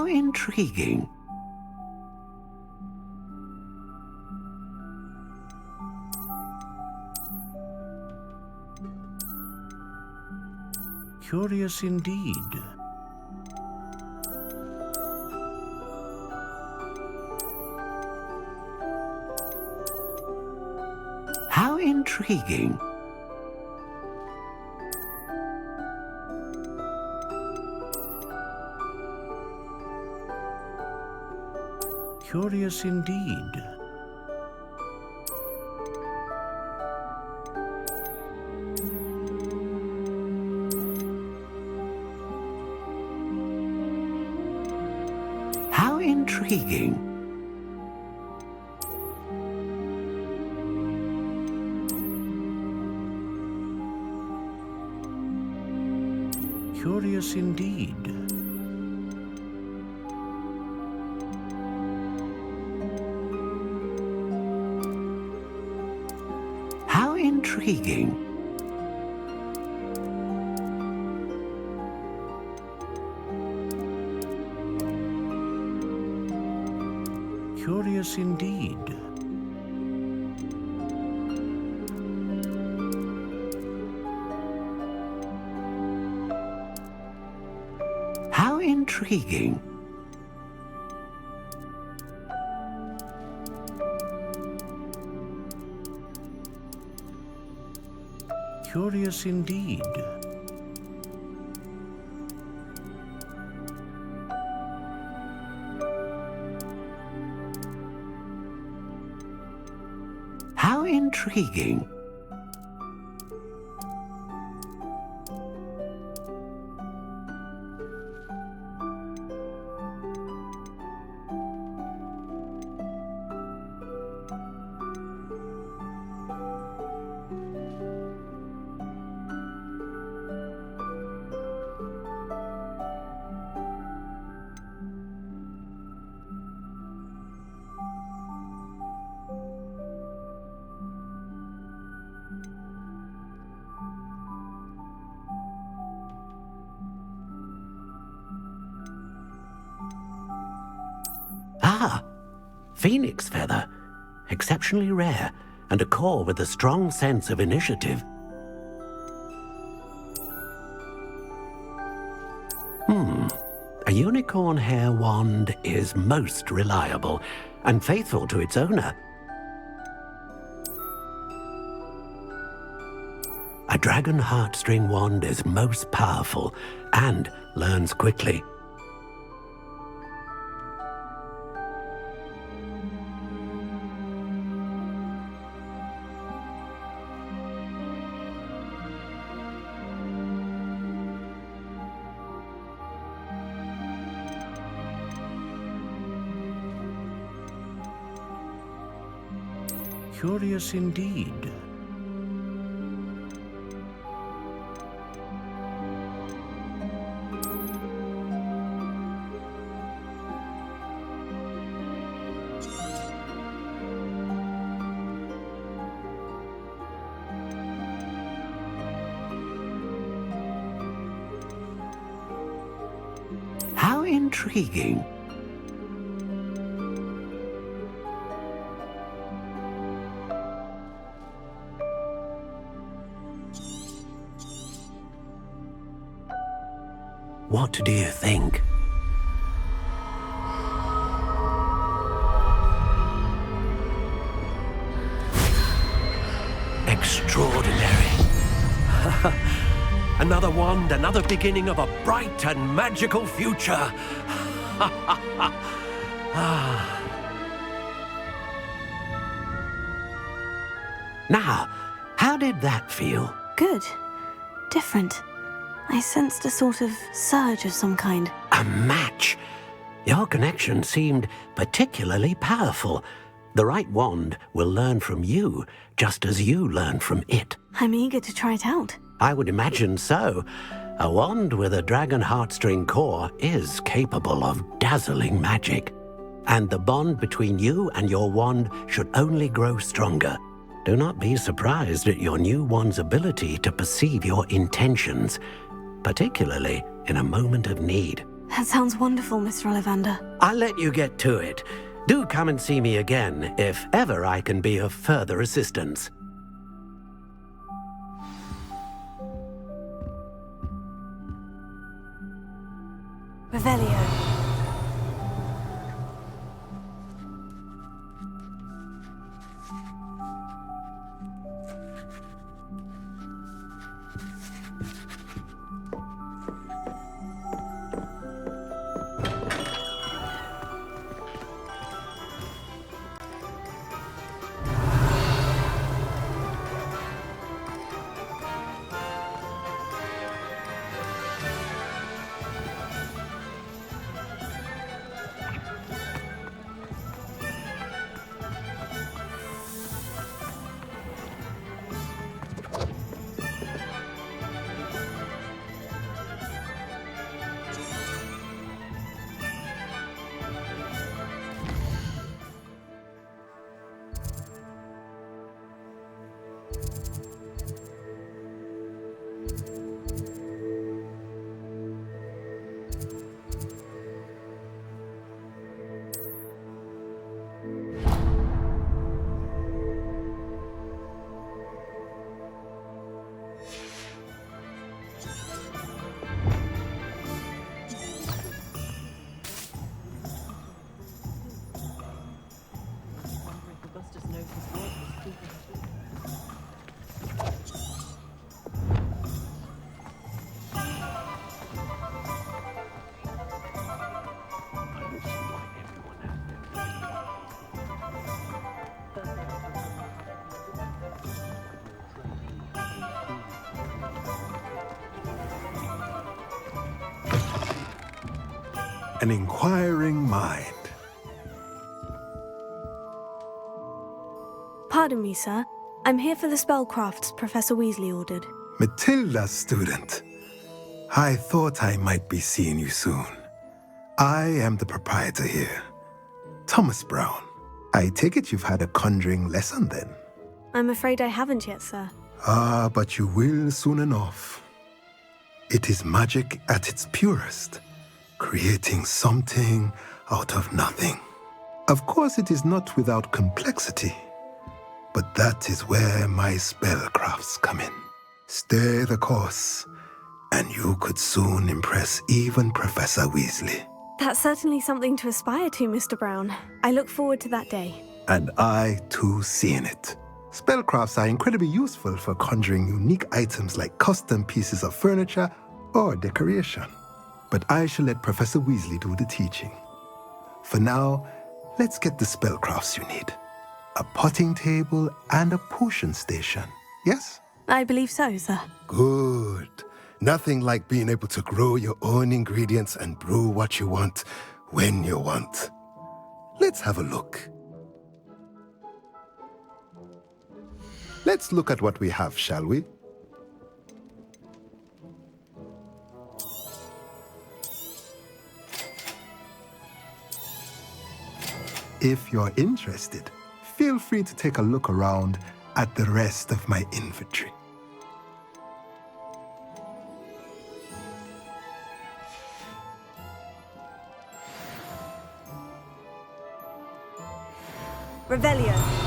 How intriguing. Curious indeed. How intriguing. Curious indeed. How intriguing. Curious indeed. How intriguing. Curious indeed. How intriguing. Curious indeed. How intriguing. Ah, phoenix feather. Exceptionally rare, and a core with a strong sense of initiative. A unicorn hair wand is most reliable and faithful to its owner. A dragon heartstring wand is most powerful and learns quickly. Curious indeed. How intriguing. What do you think? Extraordinary. Another wand, another beginning of a bright and magical future. Now, how did that feel? Good. Different. I sensed a sort of surge of some kind. A match. Your connection seemed particularly powerful. The right wand will learn from you, just as you learn from it. I'm eager to try it out. I would imagine so. A wand with a dragon heartstring core is capable of dazzling magic. And the bond between you and your wand should only grow stronger. Do not be surprised at your new wand's ability to perceive your intentions, particularly in a moment of need. That sounds wonderful, Mr. Ollivander. I'll let you get to it. Do come and see me again if ever I can be of further assistance. Revelio. An inquiring mind. Pardon me, sir. I'm here for the spellcrafts Professor Weasley ordered. Matilda, student. I thought I might be seeing you soon. I am the proprietor here, Thomas Brown. I take it you've had a conjuring lesson then? I'm afraid I haven't yet, sir. Ah, but you will soon enough. It is magic at its purest, creating something out of nothing. Of course, it is not without complexity, but that is where my spellcrafts come in. Stay the course, and you could soon impress even Professor Weasley. That's certainly something to aspire to, Mr. Brown. I look forward to that day. And I, too, seeing it. Spellcrafts are incredibly useful for conjuring unique items like custom pieces of furniture or decoration. But I shall let Professor Weasley do the teaching. For now, let's get the spellcrafts you need. A potting table and a potion station, yes? I believe so, sir. Good. Nothing like being able to grow your own ingredients and brew what you want when you want. Let's have a look. Let's look at what we have, shall we? If you're interested, feel free to take a look around at the rest of my inventory. Revelio.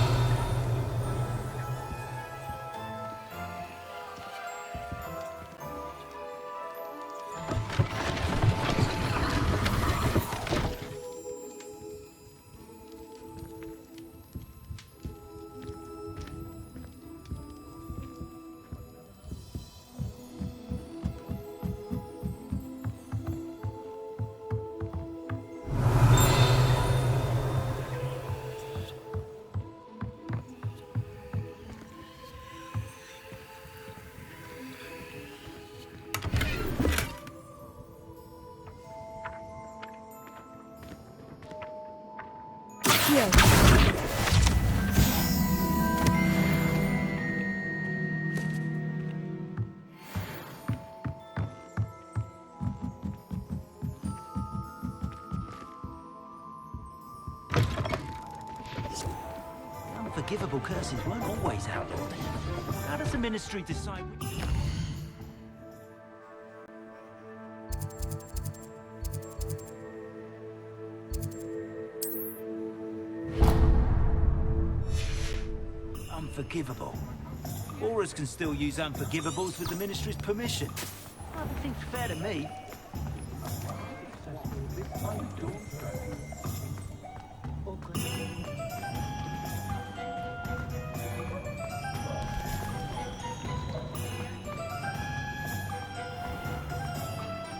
Unforgivable curses weren't always outlawed. How does the Ministry decide which... unforgivable. Aurors can still use unforgivables with the Ministry's permission. I don't think it's fair to me.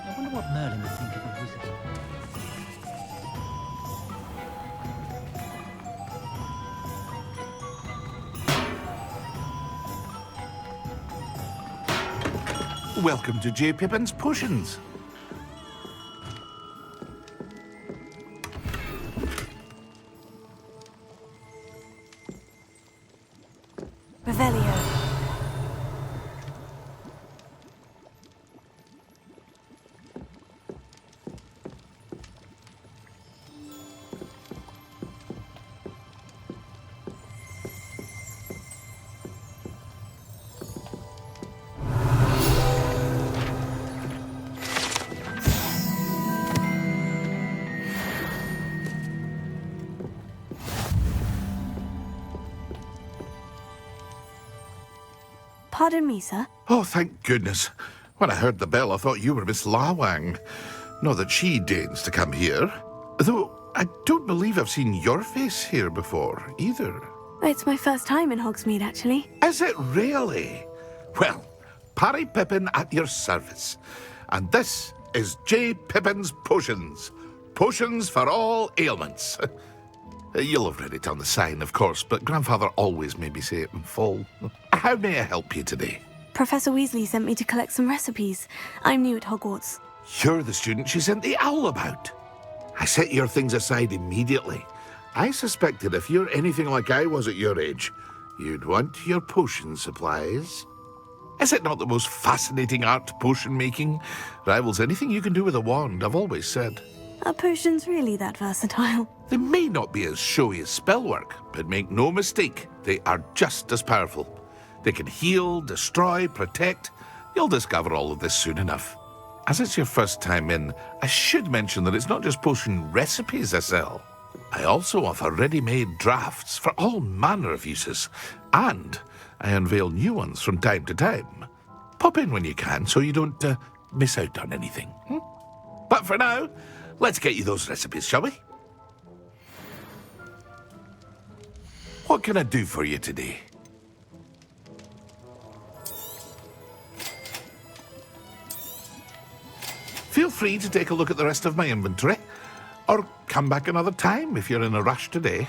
I wonder what Merlin would think of a wizard. Welcome to J. Pippin's Potions. Revelio. Pardon me, sir. Oh, thank goodness. When I heard the bell, I thought you were Miss Lawang. Not that she deigns to come here. Though I don't believe I've seen your face here before, either. It's my first time in Hogsmeade, actually. Is it really? Well, Parry Pippin at your service. And this is J. Pippin's Potions. Potions for all ailments. You'll have read it on the sign, of course, but Grandfather always made me say it in full. How may I help you today? Professor Weasley sent me to collect some recipes. I'm new at Hogwarts. You're the student she sent the owl about. I set your things aside immediately. I suspected if you're anything like I was at your age, you'd want your potion supplies. Is it not the most fascinating art, potion making? Rivals anything you can do with a wand, I've always said. Are potions really that versatile? They may not be as showy as spellwork, but make no mistake, they are just as powerful. They can heal, destroy, protect. You'll discover all of this soon enough. As it's your first time in, I should mention that it's not just potion recipes I sell. I also offer ready-made drafts for all manner of uses, and I unveil new ones from time to time. Pop in when you can so you don't miss out on anything. But for now, let's get you those recipes, shall we? What can I do for you today? Feel free to take a look at the rest of my inventory, or come back another time if you're in a rush today.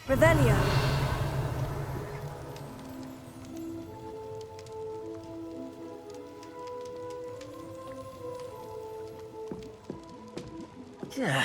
Revelio. Yeah.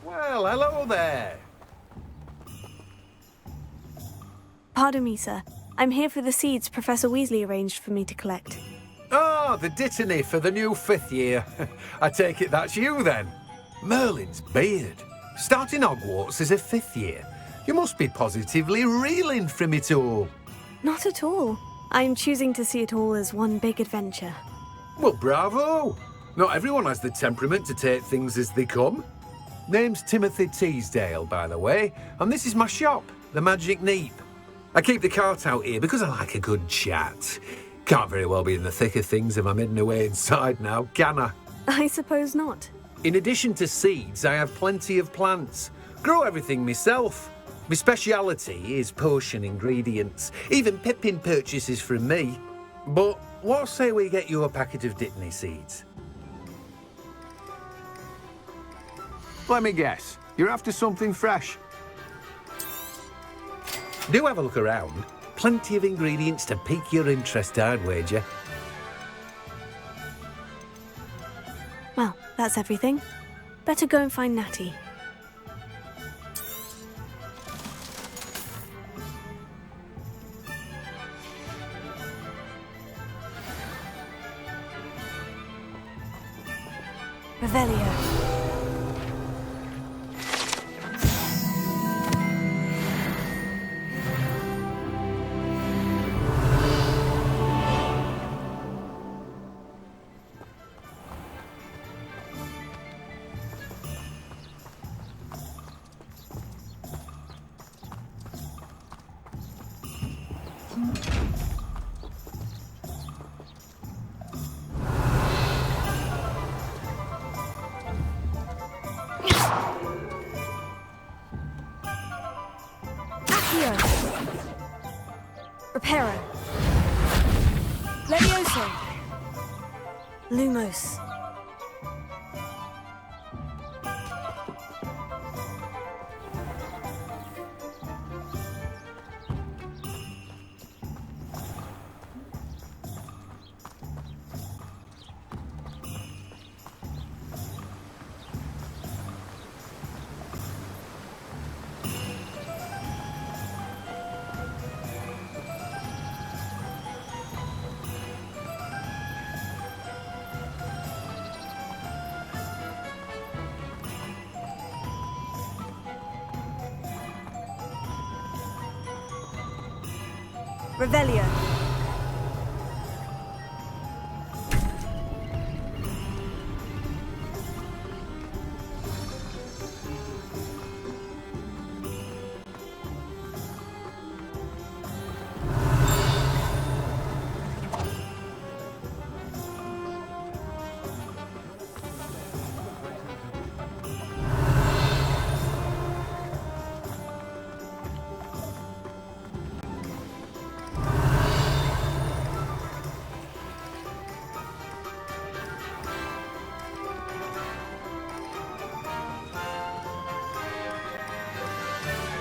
Well, hello there. Pardon me, sir. I'm here for the seeds Professor Weasley arranged for me to collect. Oh, the dittany for the new 5th year. I take it that's you then. Merlin's beard. Starting Hogwarts as a 5th year. You must be positively reeling from it all. Not at all. I'm choosing to see it all as one big adventure. Well, bravo. Not everyone has the temperament to take things as they come. Name's Timothy Teasdale, by the way, and this is my shop, the Magic Neep. I keep the cart out here because I like a good chat. Can't very well be in the thick of things if I'm hidden away inside now, can I? I suppose not. In addition to seeds, I have plenty of plants. Grow everything myself. My speciality is potion ingredients. Even Pippin purchases from me. But what say we get you a packet of Dittany seeds? Let me guess. You're after something fresh. Do have a look around. Plenty of ingredients to pique your interest, I'd wager. Well, that's everything. Better go and find Natty. Revelio. Reparo. Levioso. Lumos. Revelio.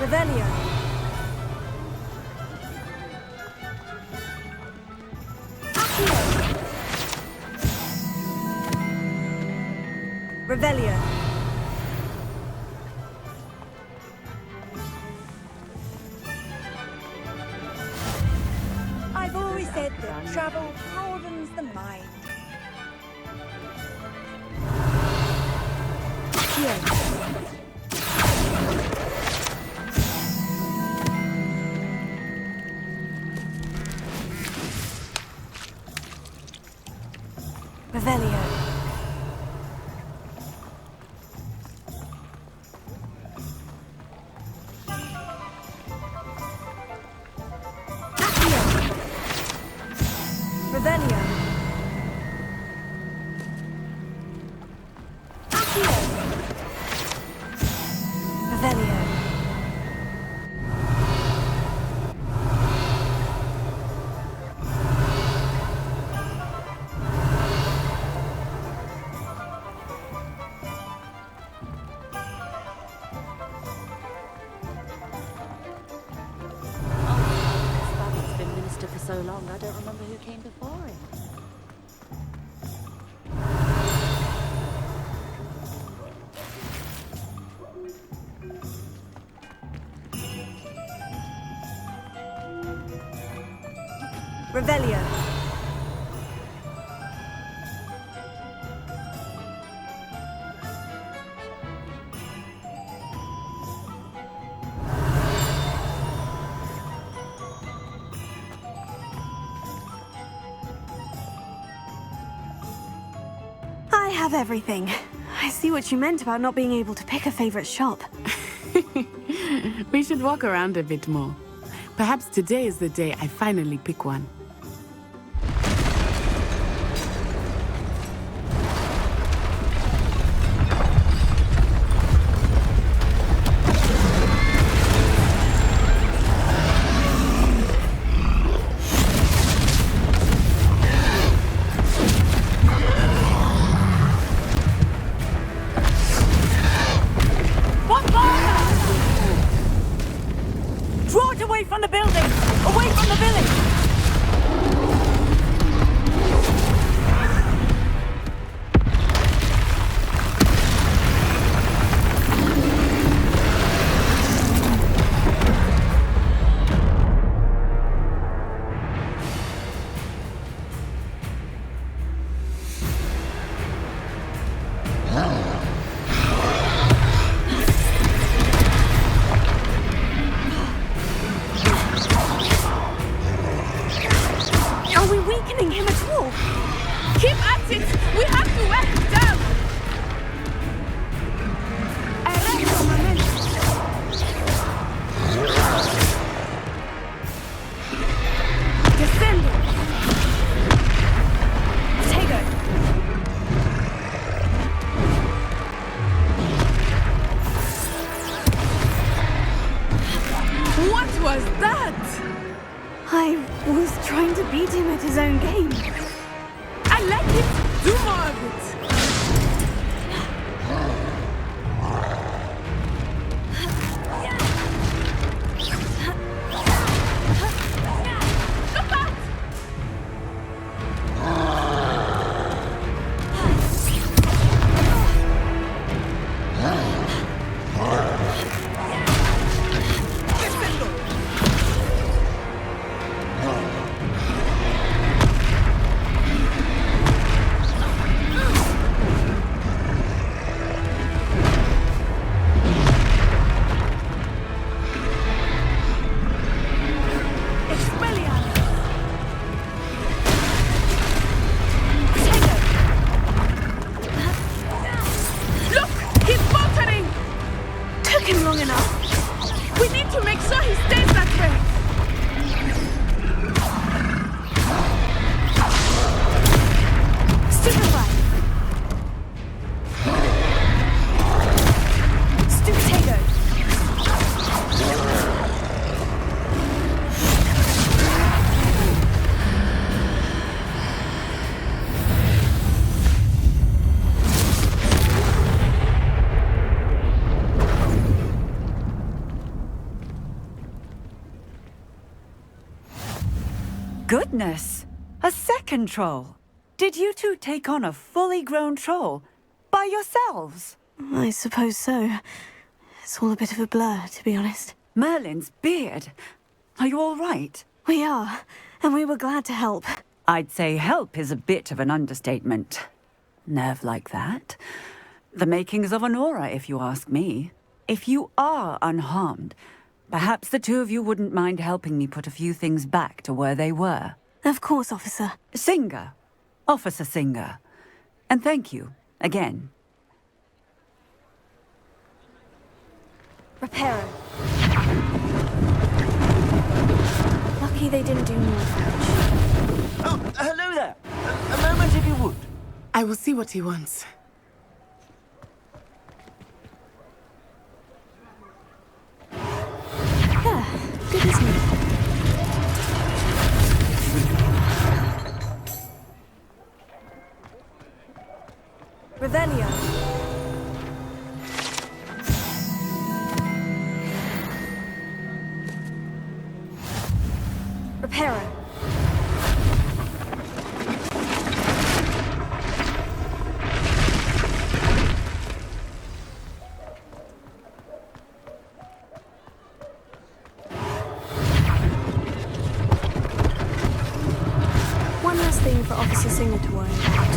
Revelio. Accio. Revelio. I've always said that travel broadens the mind. Accio. Revelio. Accio. Revelio. Accio. Revelio. He's been minister for so long, I don't remember who came before him. Revelio. I have everything. I see what you meant about not being able to pick a favorite shop. We should walk around a bit more. Perhaps today is the day I finally pick one. Draw it away from the building! Away from the village! Are we weakening him at all? Keep at it! We have to wear him down! Descending! Tego! What was that? I was trying to beat him at his own game. I like it! Do more of it! Look out! goodness! A second troll! Did you two take on a fully grown troll? By yourselves? I suppose so. It's all a bit of a blur, to be honest. Merlin's beard. Are you all right? We are, and we were glad to help. I'd say help is a bit of an understatement. Nerve like that. The makings of an aura, if you ask me. If you are unharmed, perhaps the two of you wouldn't mind helping me put a few things back to where they were. Of course, officer. Singer. Officer Singer. And thank you, again. Reparo. Lucky they didn't do more damage. Oh, hello there. A moment if you would. I will see what he wants. Yeah, good, isn't it? Revelio. Reparo. One last thing for Officer Singer to worry about.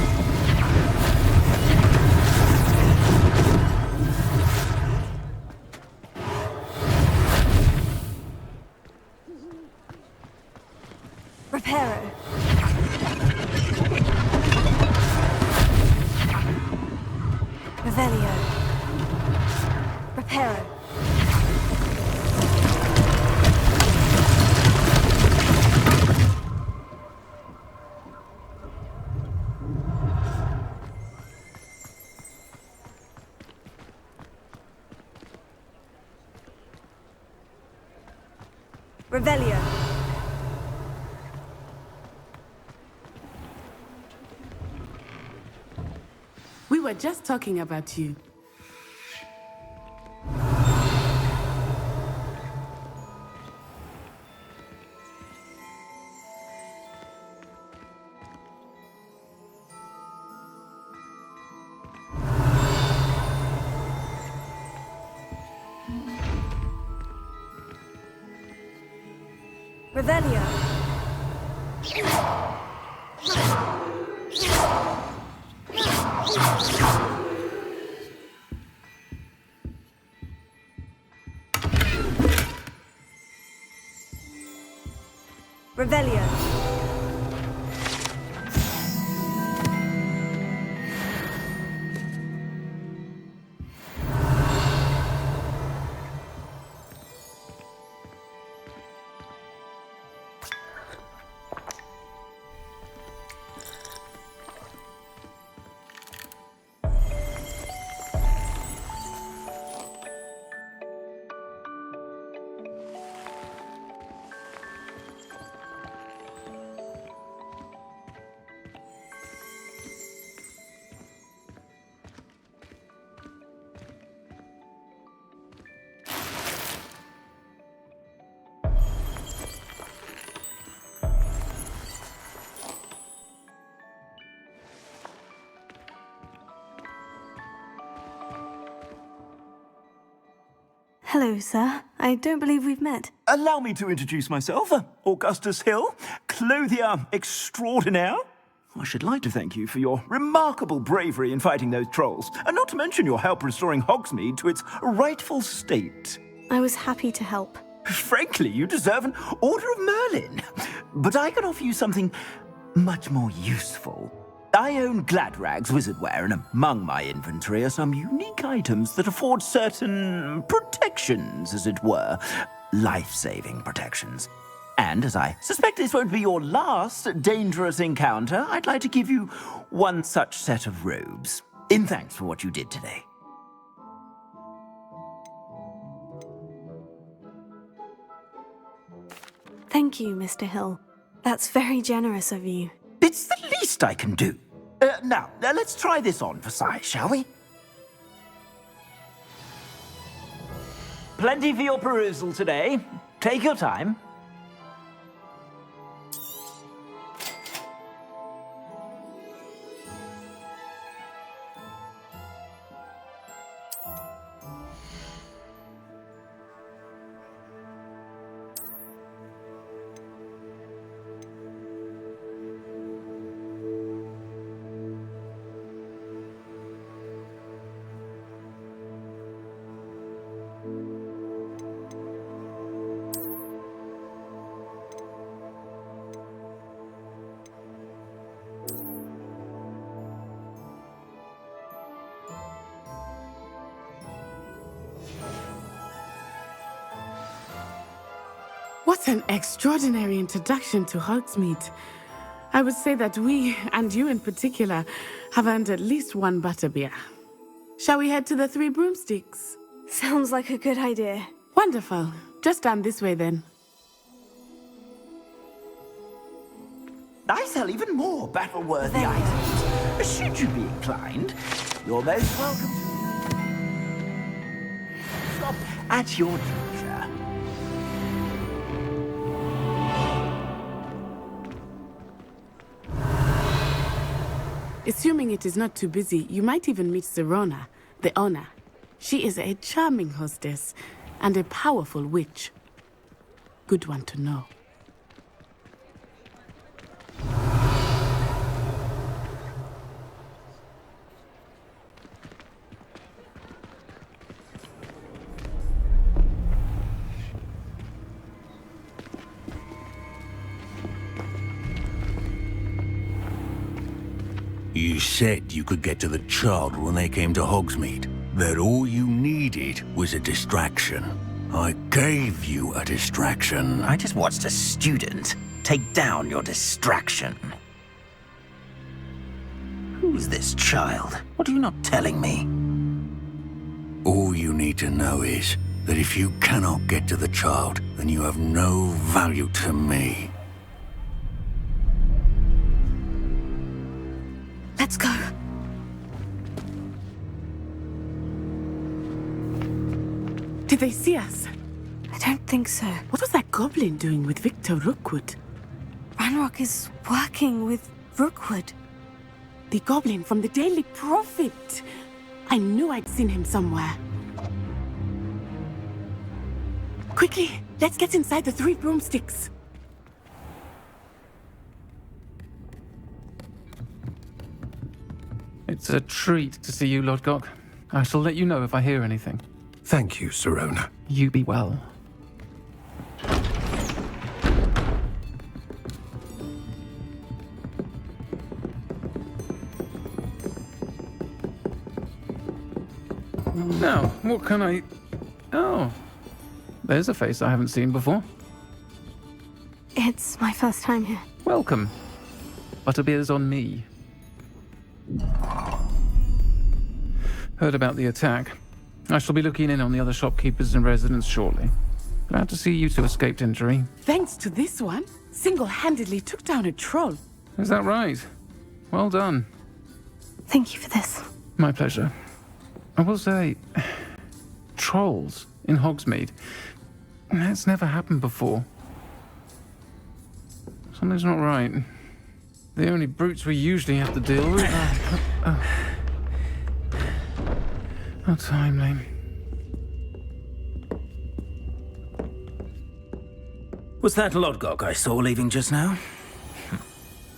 Reparo. Revelio. Reparo. Revelio. We were just talking about you. Revelio. Revelio. Hello, sir. I don't believe we've met. Allow me to introduce myself. Augustus Hill, clothier extraordinaire. I should like to thank you for your remarkable bravery in fighting those trolls, and not to mention your help restoring Hogsmeade to its rightful state. I was happy to help. Frankly, you deserve an Order of Merlin. But I can offer you something much more useful. I own Gladrag's wizardware, and among my inventory are some unique items that afford certain protections, as it were. Life-saving protections. And as I suspect this won't be your last dangerous encounter, I'd like to give you one such set of robes, in thanks for what you did today. Thank you, Mr. Hill. That's very generous of you. It's the least I can do. Now, let's try this on for size, shall we? Plenty for your perusal today. Take your time. What an extraordinary introduction to Hogsmeade. I would say that we, and you in particular, have earned at least one butterbeer. Shall we head to the Three Broomsticks? Sounds like a good idea. Wonderful. Just down this way then. I sell even more battle-worthy items. Should you be inclined, you're most welcome to stop at your leisure. Assuming it is not too busy, you might even meet Serona, the owner. She is a charming hostess and a powerful witch. Good one to know. You said you could get to the child when they came to Hogsmeade. That all you needed was a distraction. I gave you a distraction. I just watched a student take down your distraction. Who's this child? What are you not telling me? All you need to know is that if you cannot get to the child, then you have no value to me. Let's go. Did they see us? I don't think so. What was that goblin doing with Victor Rookwood? Ranrock is working with Rookwood. The goblin from the Daily Prophet. I knew I'd seen him somewhere. Quickly, let's get inside the Three Broomsticks. It's a treat to see you, Lodgok. I shall let you know if I hear anything. Thank you, Serona. You be well. Now, what can I... Oh, there's a face I haven't seen before. It's my first time here. Welcome. Butterbeer's on me. Heard about the attack. I shall be looking in on the other shopkeepers and residents shortly. Glad to see you two escaped injury. Thanks to this one, single-handedly took down a troll. Is that right? Well done. Thank you for this. My pleasure. I will say, trolls in Hogsmeade. That's never happened before. Something's not right. The only brutes we usually have to deal with are... How timely. Was that Lodgok I saw leaving just now?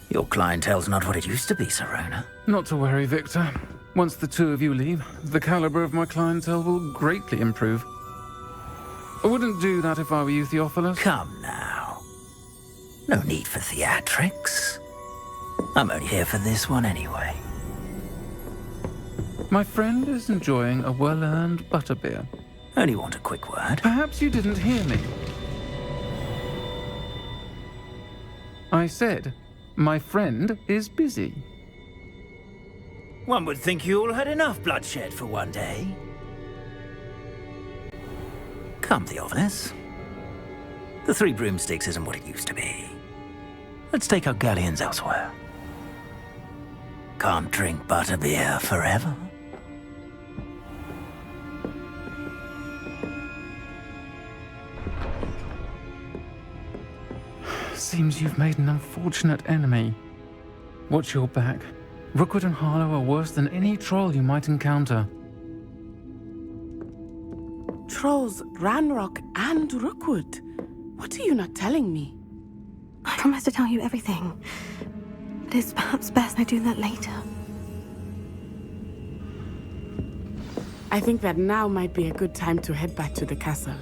Your clientele's not what it used to be, Serona. Not to worry, Victor. Once the two of you leave, the caliber of my clientele will greatly improve. I wouldn't do that if I were you, Theophilus. Come now. No need for theatrics. I'm only here for this one anyway. My friend is enjoying a well-earned butterbeer. Only want a quick word. Perhaps you didn't hear me. I said, my friend is busy. One would think you all had enough bloodshed for one day. Come, Theophilus. The Three Broomsticks isn't what it used to be. Let's take our galleons elsewhere. Can't drink butterbeer forever. Seems you've made an unfortunate enemy. Watch your back. Rookwood and Harlow are worse than any troll you might encounter. Trolls, Ranrock, and Rookwood. What are you not telling me? I promise to tell you everything. But it's perhaps best I do that later. I think that now might be a good time to head back to the castle.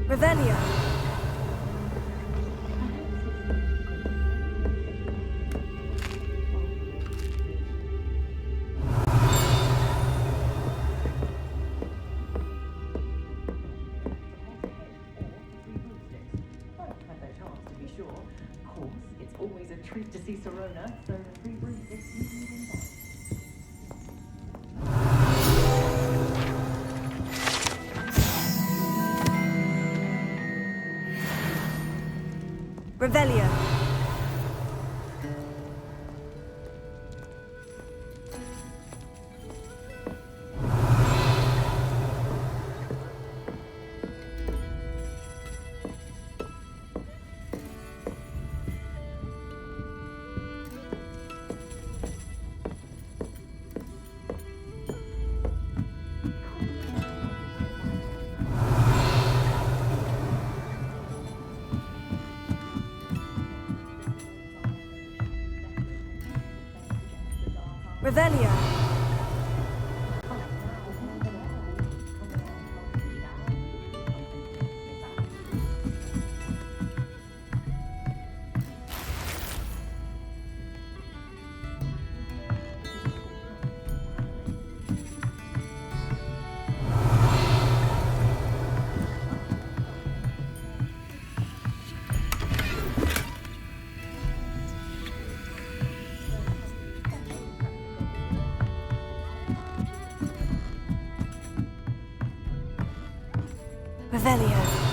Revelio. Revelio. Revelio. Revelio.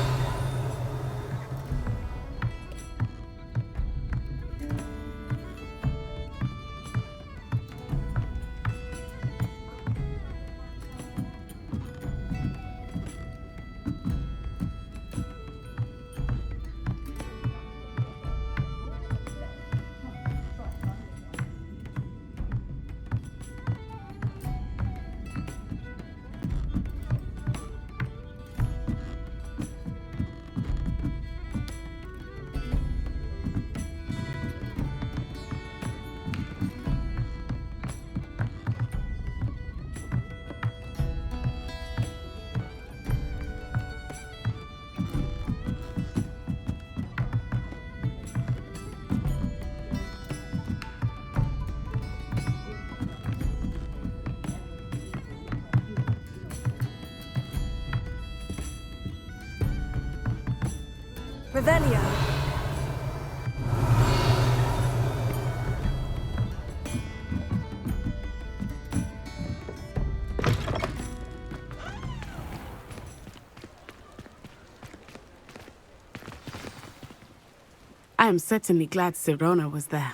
Revelio. I am certainly glad Sirona was there.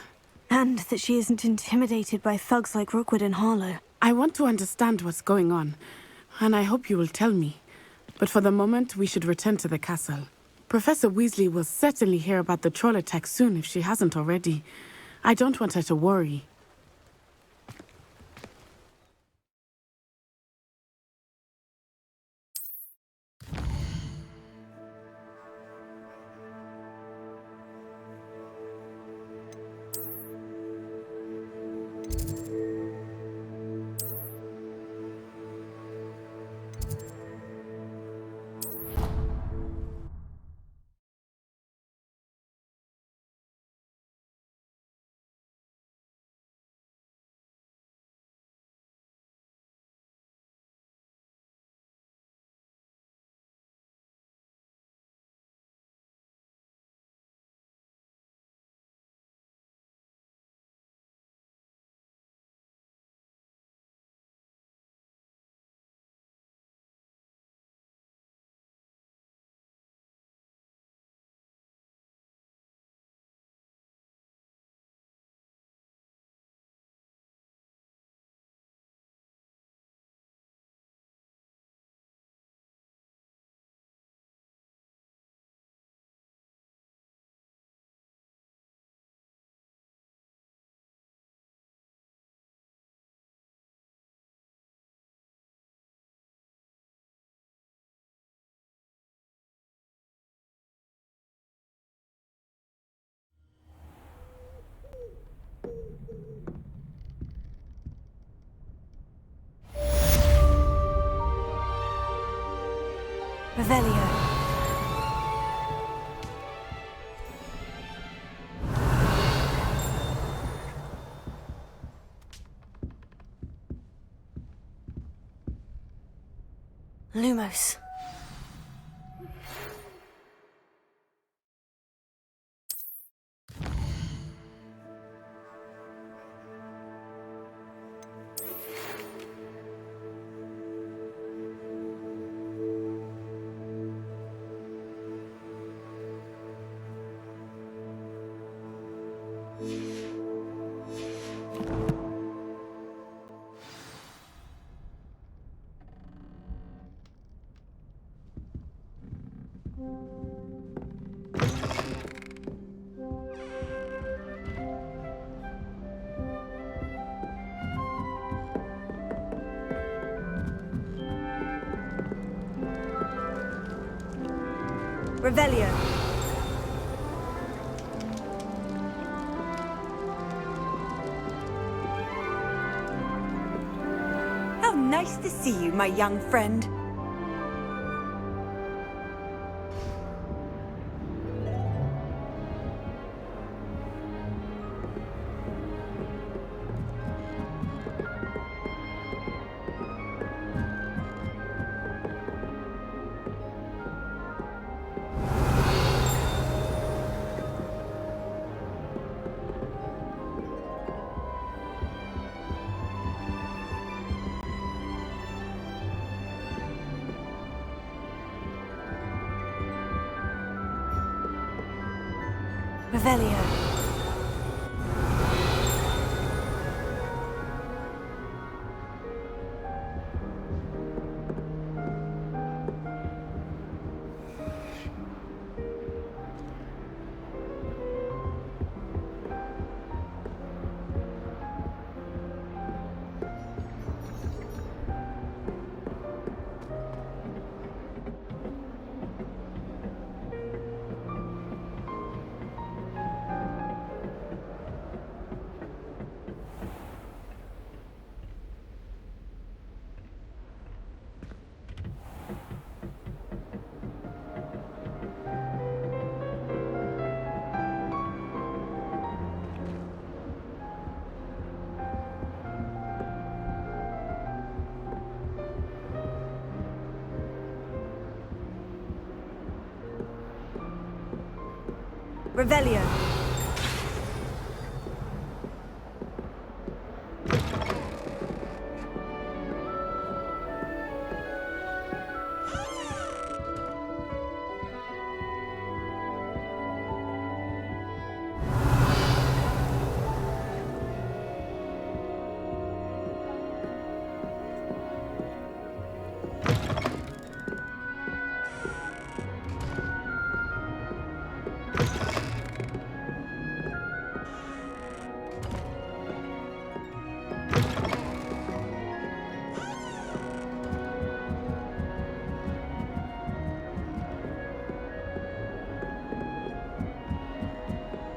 And that she isn't intimidated by thugs like Rookwood and Harlow. I want to understand what's going on, and I hope you will tell me. But for the moment, we should return to the castle. Professor Weasley will certainly hear about the troll attack soon if she hasn't already. I don't want her to worry. Revelio. Lumos. Revelio. How nice to see you, my young friend. Revelio. Revelio.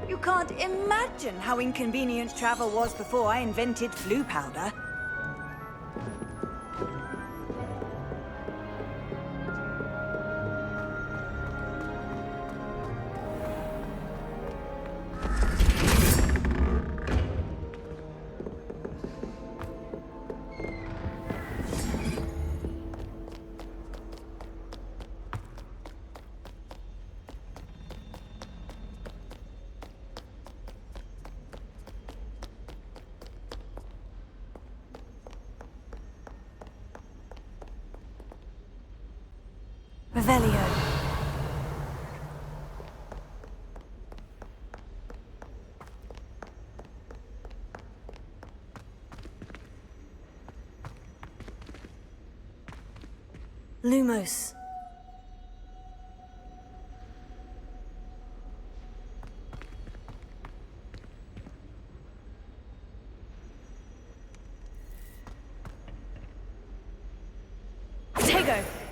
You can't imagine how inconvenient travel was before I invented flu powder. Revelio. Lumos. Tego.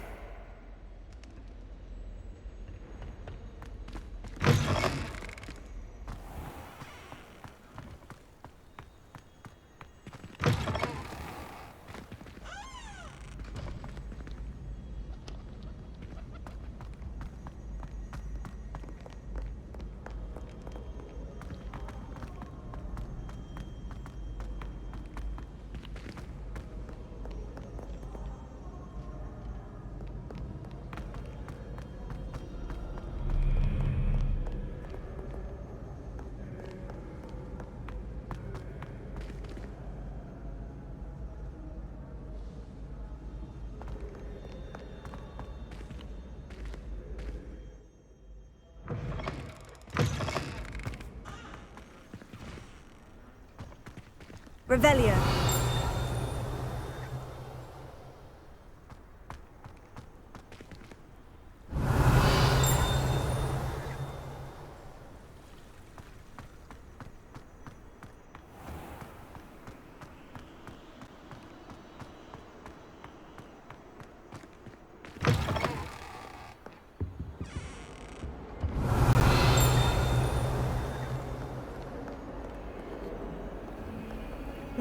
Revelio.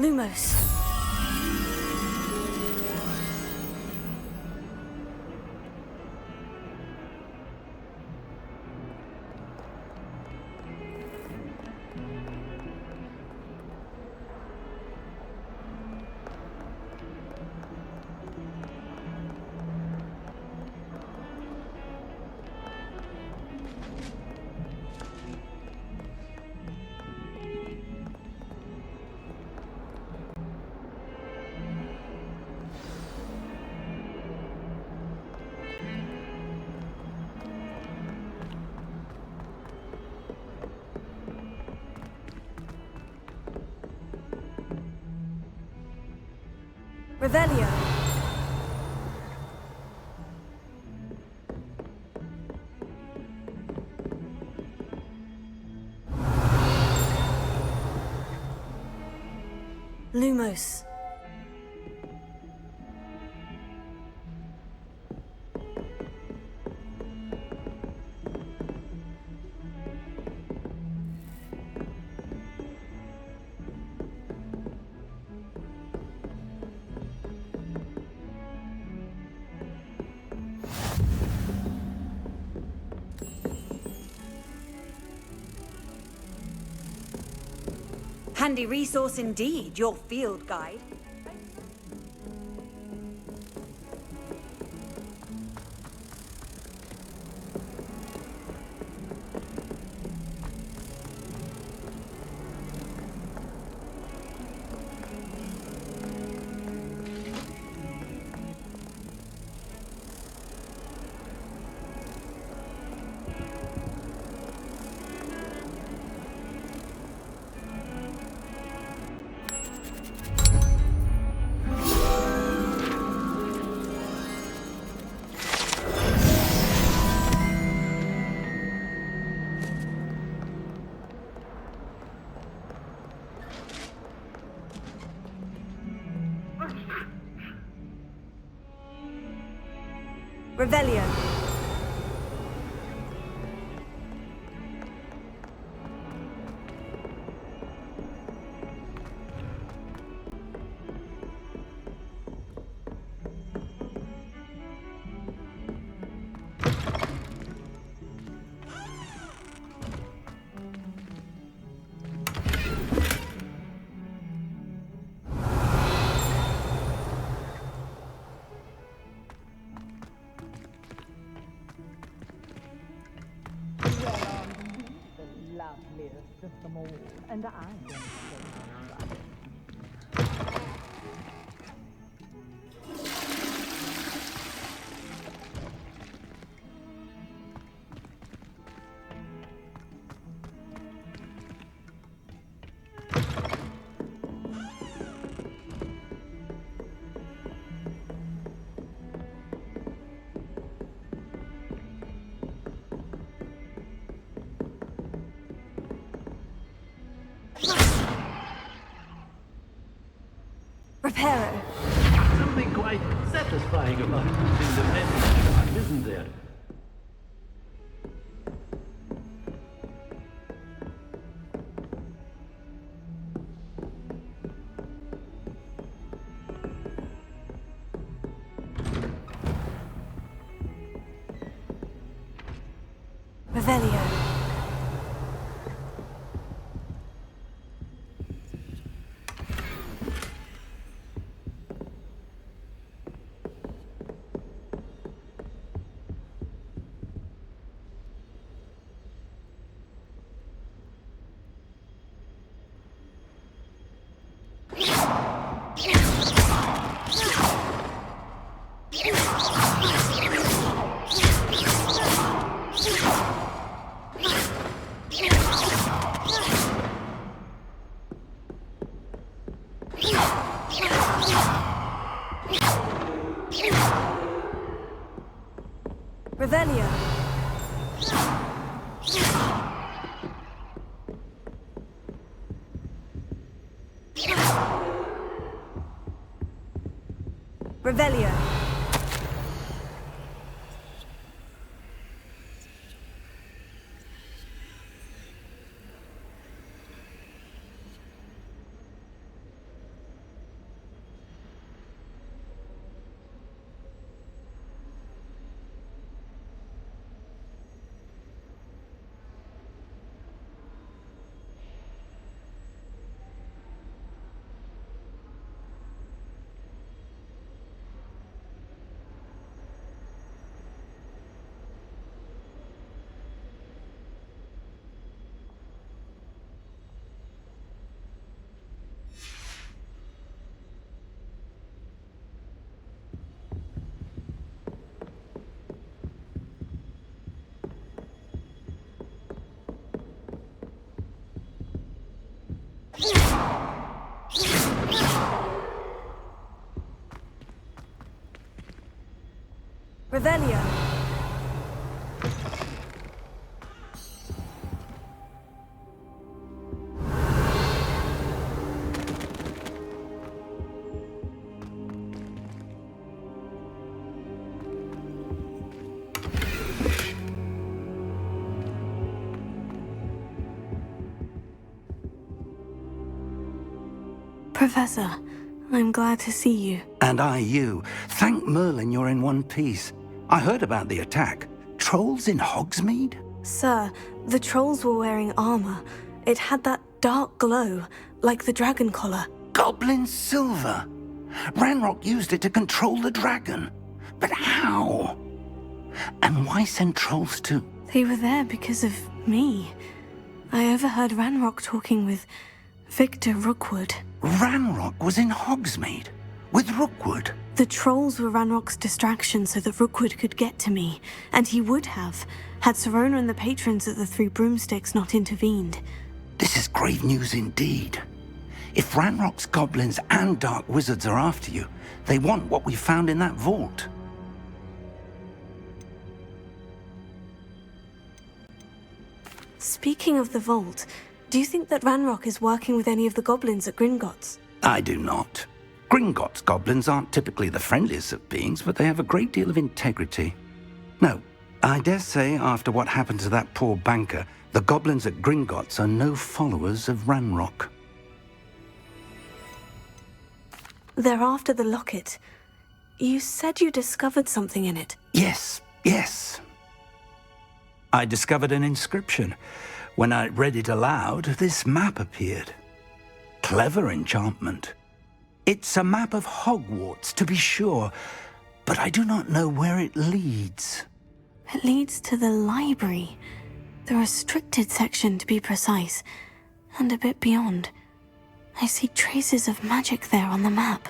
Lumos. Revelio. Lumos. Handy resource indeed, your field guide. Revelio. Loveliest of them all, and I'm going to say Reparo. Something quite satisfying about using the memory card, isn't there? Revelio. Revelio. Revelio. Revelio. Professor, I'm glad to see you. And I you. Thank Merlin you're in one piece. I heard about the attack. Trolls in Hogsmeade? Sir, the trolls were wearing armor. It had that dark glow, like the dragon collar. Goblin silver. Ranrock used it to control the dragon. But how? And why send trolls too? They were there because of me. I overheard Ranrock talking with Victor Rookwood. Ranrock was in Hogsmeade? With Rookwood? The trolls were Ranrock's distraction so that Rookwood could get to me, and he would have, had Serona and the patrons at the Three Broomsticks not intervened. This is grave news indeed. If Ranrock's goblins and dark wizards are after you, they want what we found in that vault. Speaking of the vault, do you think that Ranrock is working with any of the goblins at Gringotts? I do not. Gringotts goblins aren't typically the friendliest of beings, but they have a great deal of integrity. No, I dare say after what happened to that poor banker, the goblins at Gringotts are no followers of Ranrock. They're after the locket. You said you discovered something in it. Yes. I discovered an inscription. When I read it aloud, this map appeared. Clever enchantment. It's a map of Hogwarts, to be sure, but I do not know where it leads. It leads to the library. The restricted section, to be precise, and a bit beyond. I see traces of magic there on the map.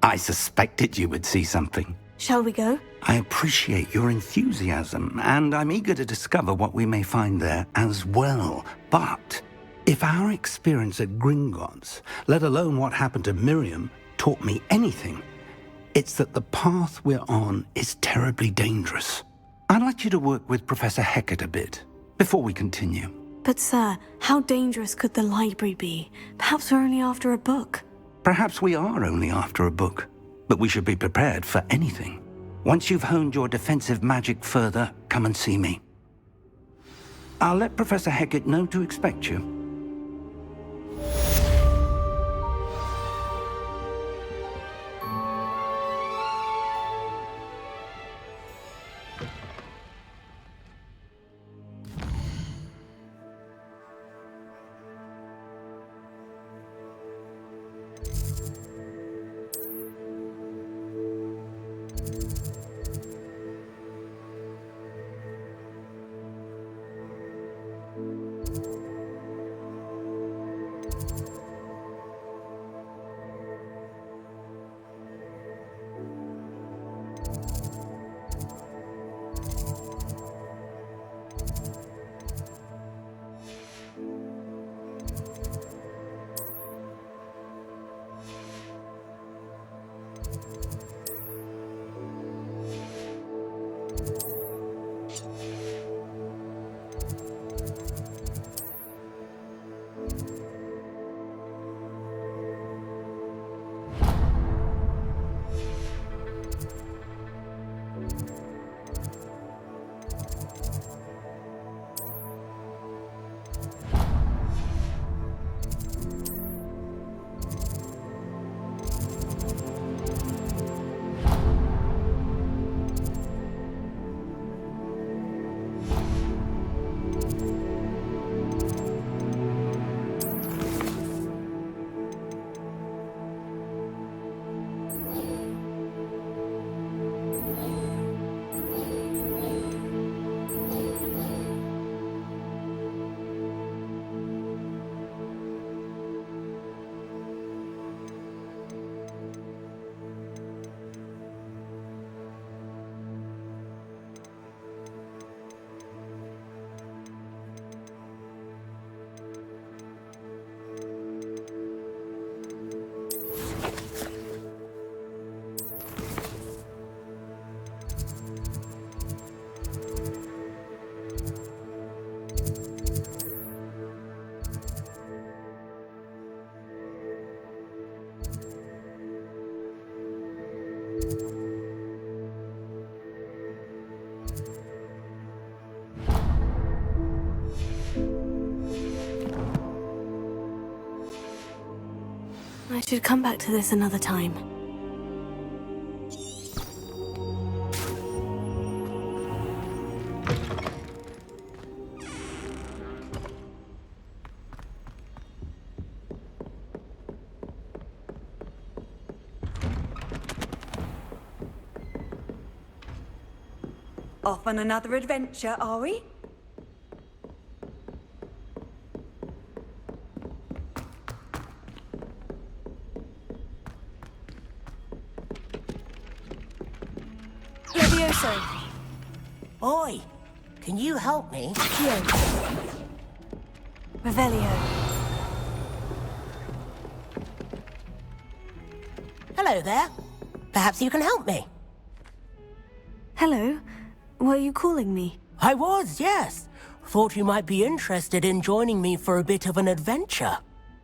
I suspected you would see something. Shall we go? I appreciate your enthusiasm, and I'm eager to discover what we may find there as well. But if our experience at Gringotts, let alone what happened to Miriam, taught me anything, it's that the path we're on is terribly dangerous. I'd like you to work with Professor Hecat a bit before we continue. But sir, how dangerous could the library be? Perhaps we're only after a book. Perhaps we are only after a book, but we should be prepared for anything. Once you've honed your defensive magic further, come and see me. I'll let Professor Hecat know to expect you. I should come back to this another time. Off on another adventure, are we? Levioso! Oi! Can you help me? Revelio. Hello there. Perhaps you can help me. Hello. Were you calling me? I was, yes. Thought you might be interested in joining me for a bit of an adventure.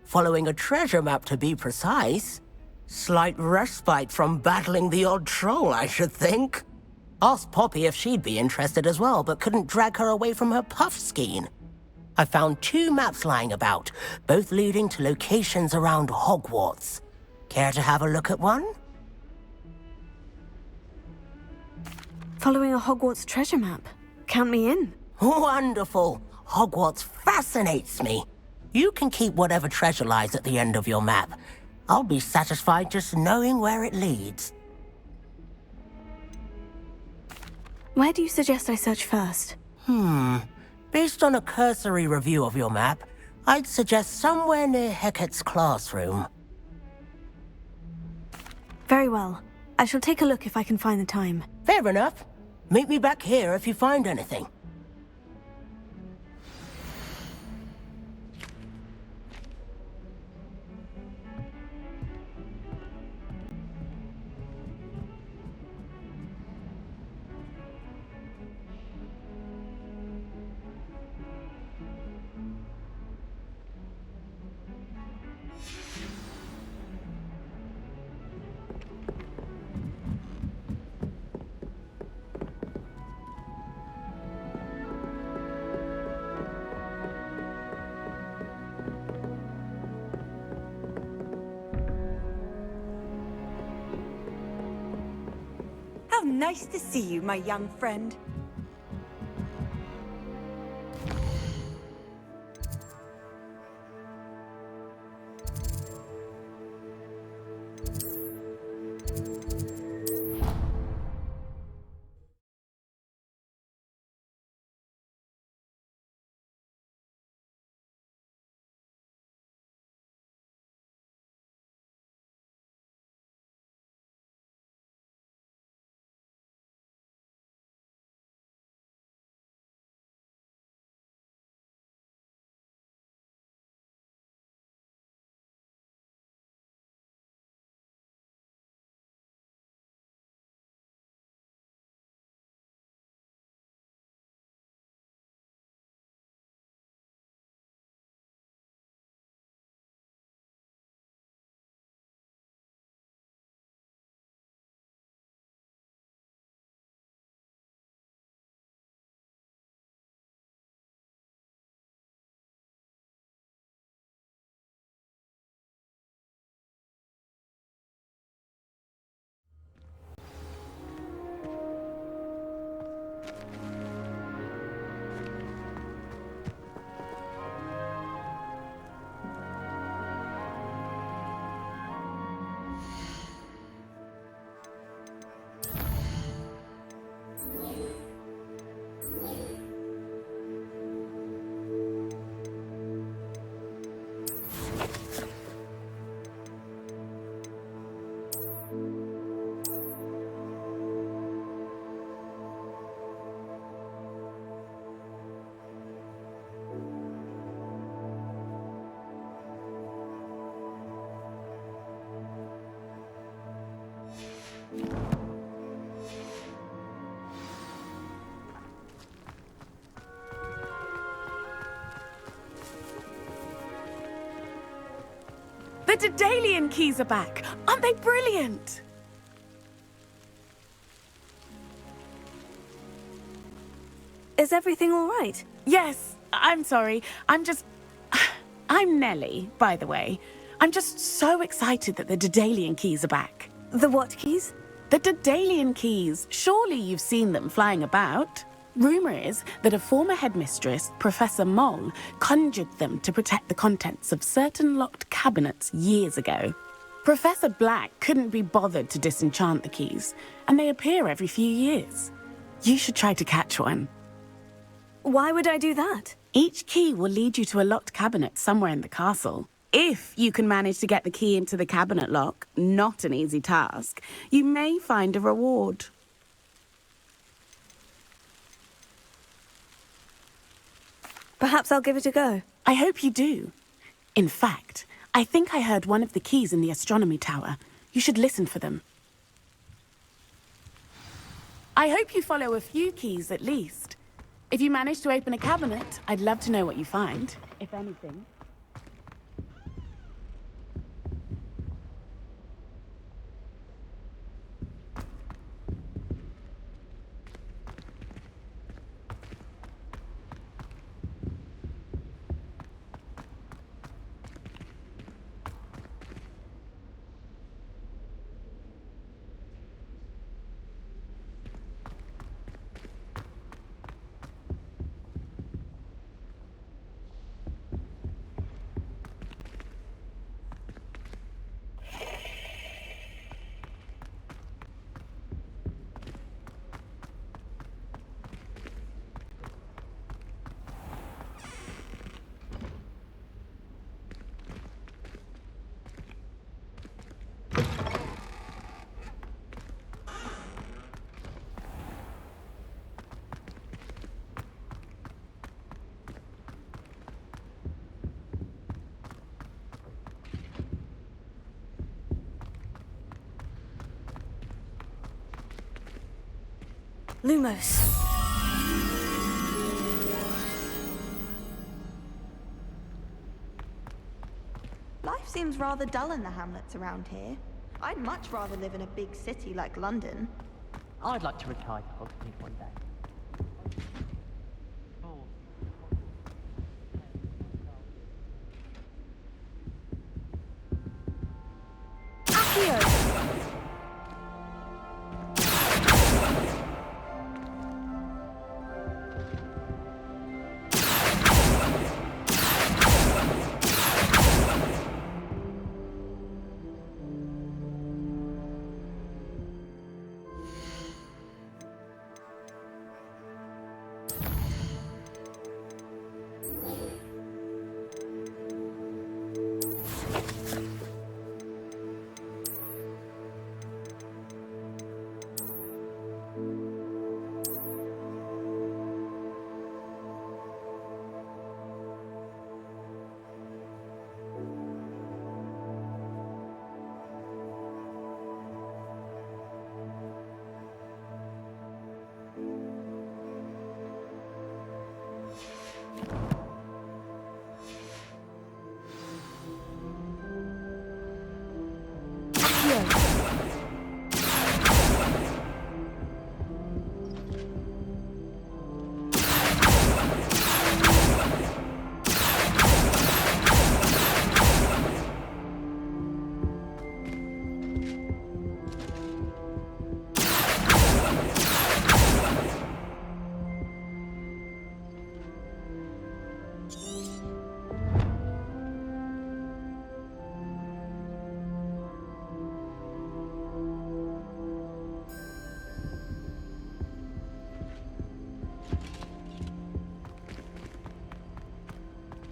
Following a treasure map, to be precise. Slight respite from battling the odd troll, I should think. Asked Poppy if she'd be interested as well, but couldn't drag her away from her puff skein. I found 2 maps lying about, both leading to locations around Hogwarts. Care to have a look at one? Following a Hogwarts treasure map. Count me in. Wonderful. Hogwarts fascinates me. You can keep whatever treasure lies at the end of your map. I'll be satisfied just knowing where it leads. Where do you suggest I search first? Based on a cursory review of your map, I'd suggest somewhere near Hecat's classroom. Very well. I shall take a look if I can find the time. Fair enough. Meet me back here if you find anything. How nice to see you, my young friend. The Daedalian keys are back! Aren't they brilliant? Is everything all right? Yes, I'm sorry. I'm Nellie, by the way. I'm just so excited that the Daedalian keys are back. The what keys? The Daedalian keys. Surely you've seen them flying about. Rumor is that a former headmistress, Professor Moll, conjured them to protect the contents of certain locked cabinets years ago. Professor Black couldn't be bothered to disenchant the keys, and they appear every few years. You should try to catch one. Why would I do that? Each key will lead you to a locked cabinet somewhere in the castle. If you can manage to get the key into the cabinet lock, not an easy task, you may find a reward. Perhaps I'll give it a go. I hope you do. In fact, I think I heard one of the keys in the astronomy tower. You should listen for them. I hope you follow a few keys at least. If you manage to open a cabinet, I'd love to know what you find, if anything. Lumos. Life seems rather dull in the hamlets around here. I'd much rather live in a big city like London. I'd like to retire to Hogsmeade one day.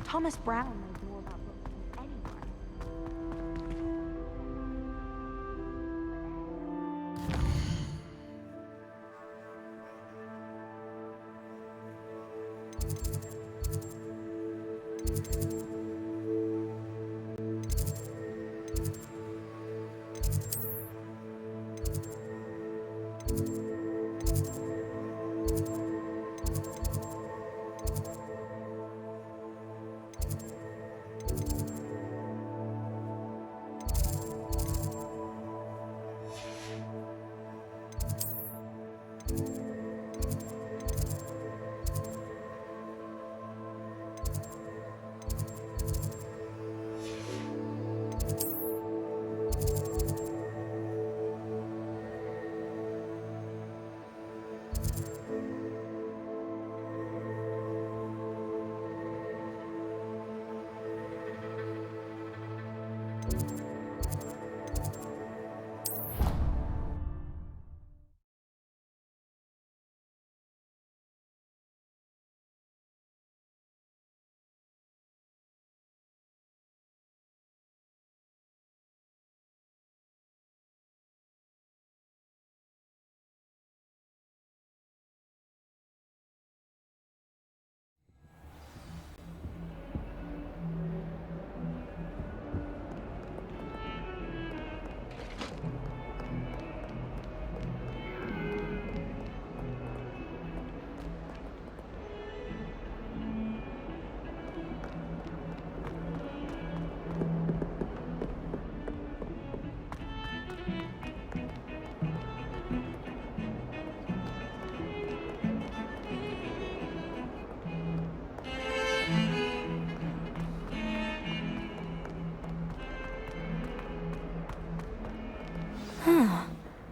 Thomas Brown knows more about books than anyone.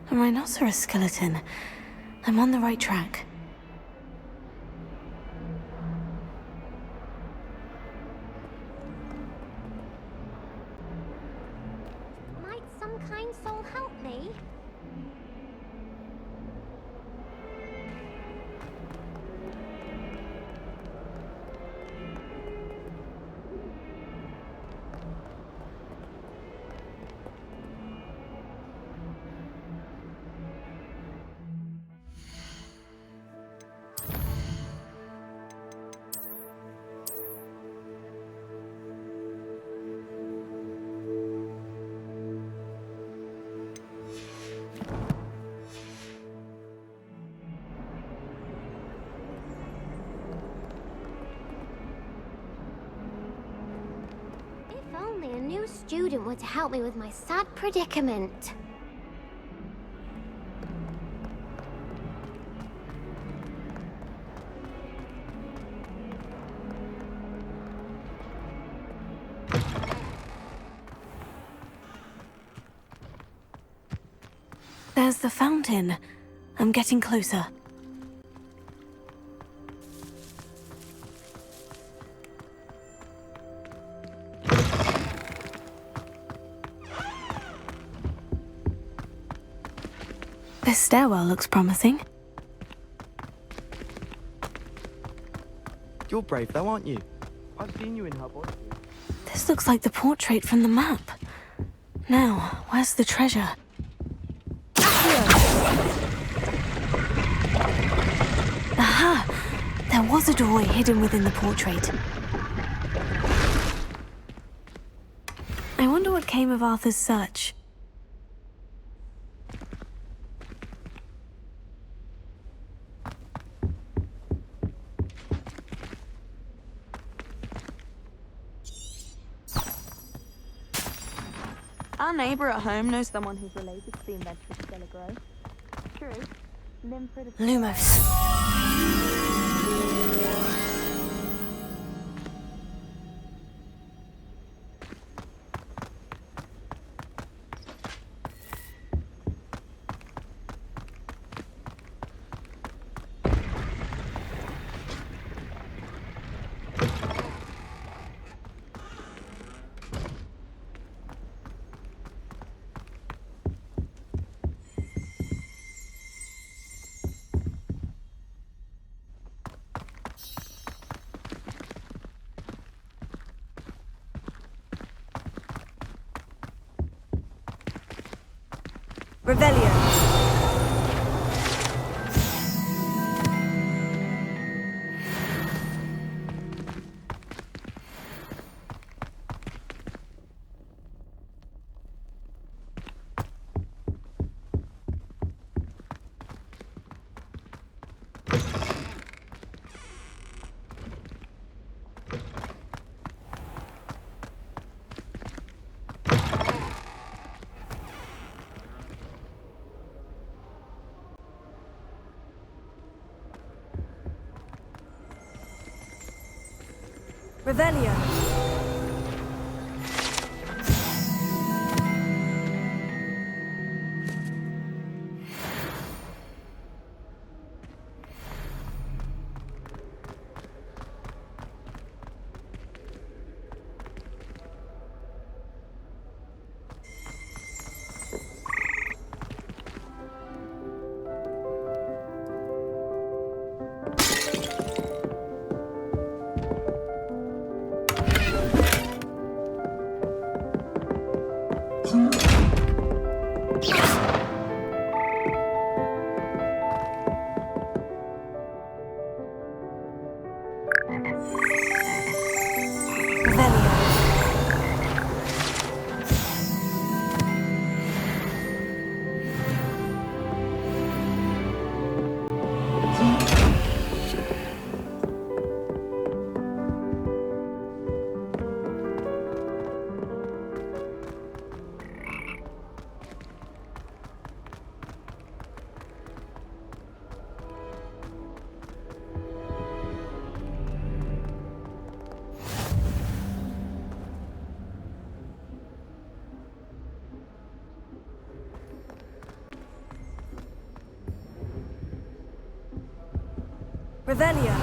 A rhinoceros skeleton. I'm on the right track. Might some kind soul help me? If only a new student were to help me with my sad predicament. There's the fountain. I'm getting closer. This stairwell looks promising. You're brave though, aren't you? I've seen you in Hogwarts. This looks like the portrait from the map. Now, where's the treasure? Aha! There was a doorway hidden within the portrait. I wonder what came of Arthur's search. Our neighbour at home knows someone who's related to the inventor of Stella Grove. True. Lumos. Revelio. Revelio. Revelio.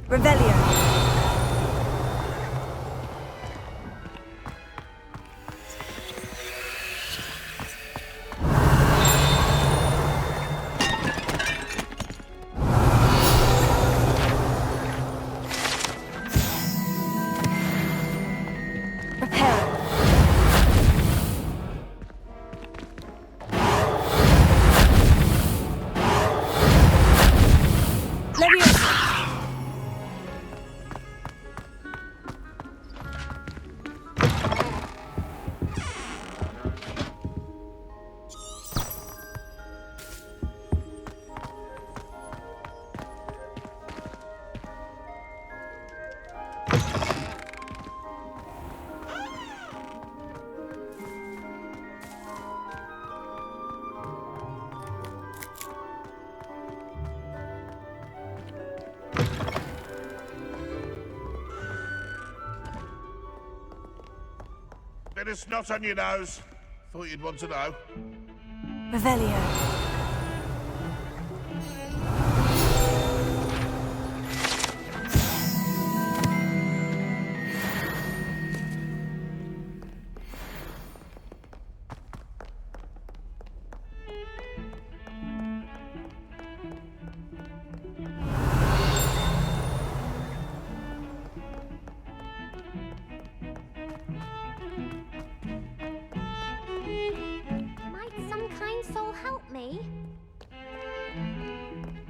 Revelio. Bit of snot on your nose. Thought you'd want to know. Revelio.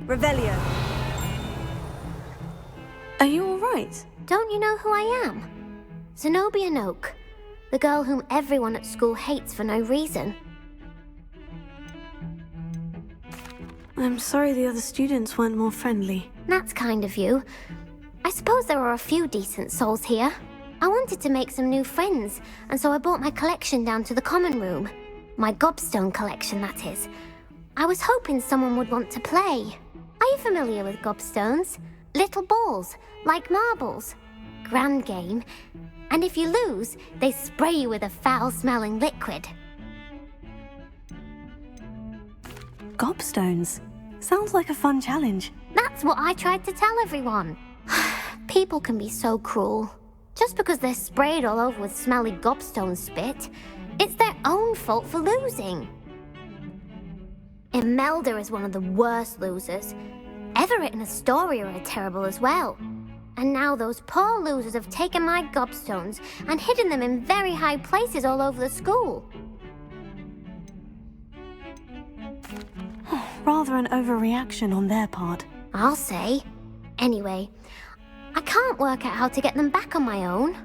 Revelio. Are you all right? Don't you know who I am? Zenobia Noak, the girl whom everyone at school hates for no reason. I'm sorry the other students weren't more friendly. That's kind of you. I suppose there are a few decent souls here. I wanted to make some new friends, and so I brought my collection down to the common room. My gobstone collection, that is. I was hoping someone would want to play. Are you familiar with gobstones? Little balls, like marbles. Grand game. And if you lose, they spray you with a foul-smelling liquid. Gobstones? Sounds like a fun challenge. That's what I tried to tell everyone. People can be so cruel. Just because they're sprayed all over with smelly gobstone spit, it's their own fault for losing. Imelda is one of the worst losers. Everett and Astoria are terrible as well. And now those poor losers have taken my gobstones and hidden them in very high places all over the school. Rather an overreaction on their part. I'll say. Anyway, I can't work out how to get them back on my own.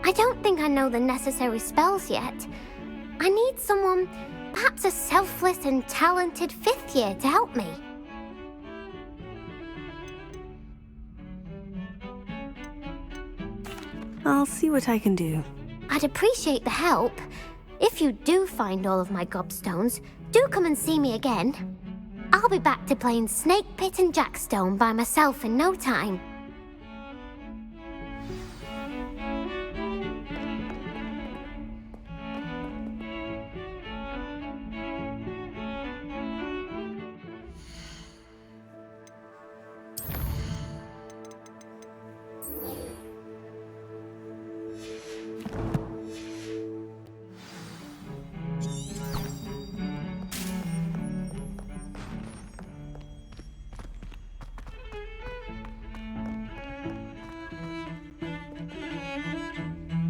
I don't think I know the necessary spells yet. I need someone, perhaps a selfless and talented 5th year to help me. I'll see what I can do. I'd appreciate the help. If you do find all of my gobstones, do come and see me again. I'll be back to playing Snake Pit and Jackstone by myself in no time.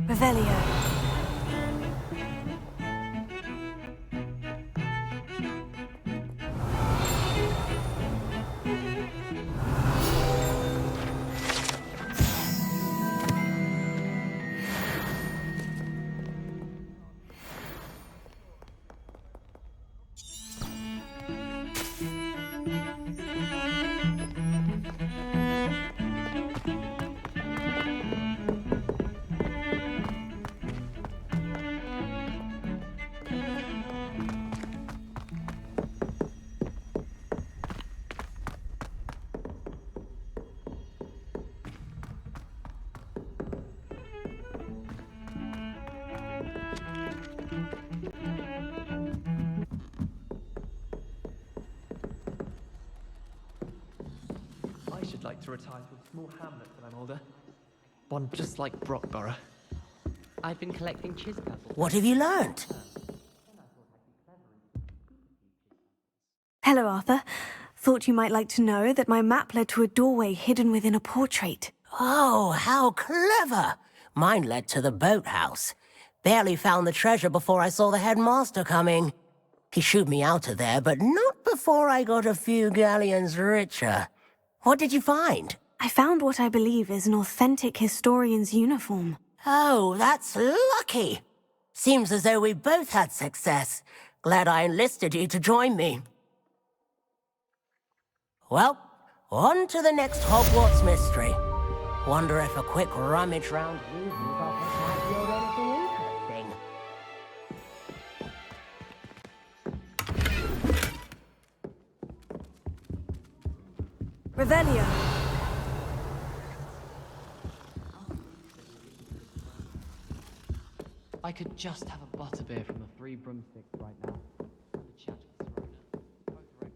Revelio. should like to retire to a small hamlet when I'm older. One just like Brockborough. I've been collecting chiz pebbles. What have you learned? Hello, Arthur. Thought you might like to know that my map led to a doorway hidden within a portrait. Oh, how clever! Mine led to the boathouse. Barely found the treasure before I saw the headmaster coming. He shooed me out of there, but not before I got a few galleons richer. What did you find? I found what I believe is an authentic historian's uniform. Oh, that's lucky. Seems as though we both had success. Glad I enlisted you to join me. Well, on to the next Hogwarts mystery. Wonder if a quick rummage round Weasley's office might yield anything interesting. Revelio. I could just have a butterbeer from the Three Broomsticks right now. And a chat with Serona. Both are excellent.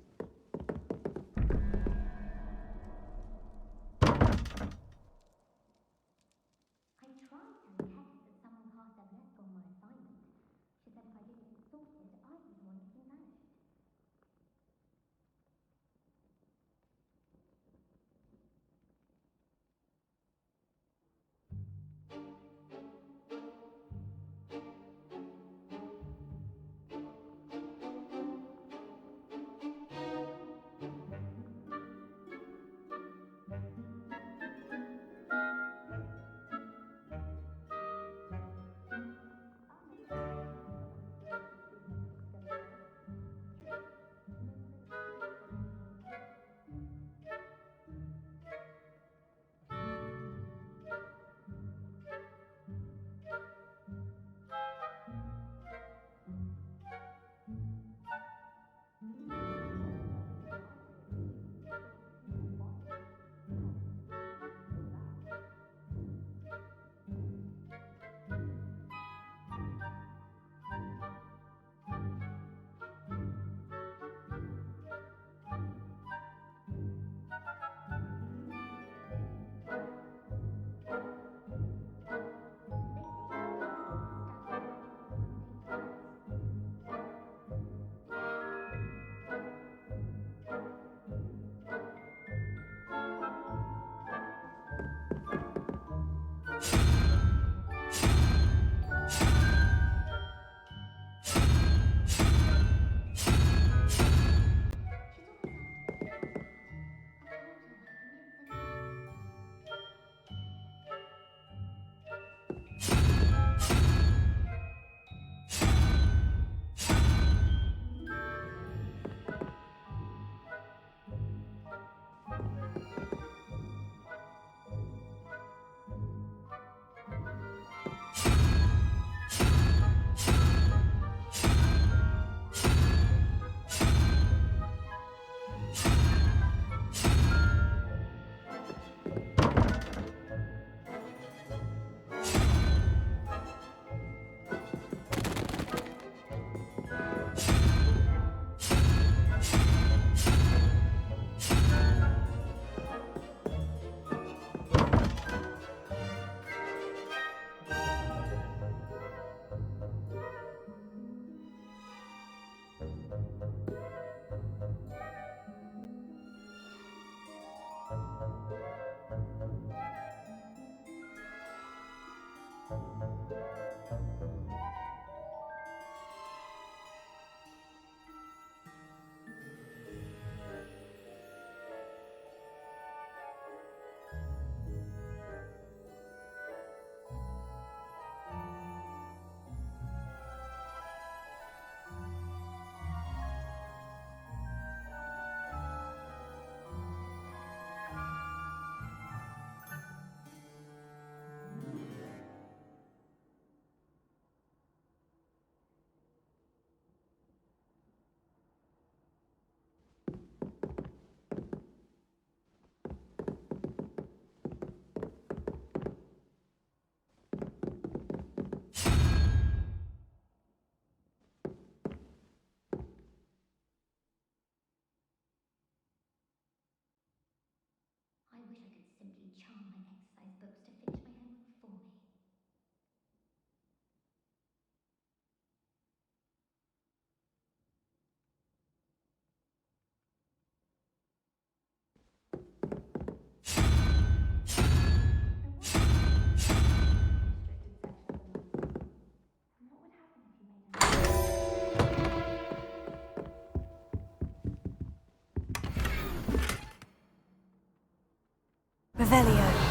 I tried to text that someone cast their bless on my assignment. She said if I didn't get it sorted, I'd be the one getting vanished. Revelio.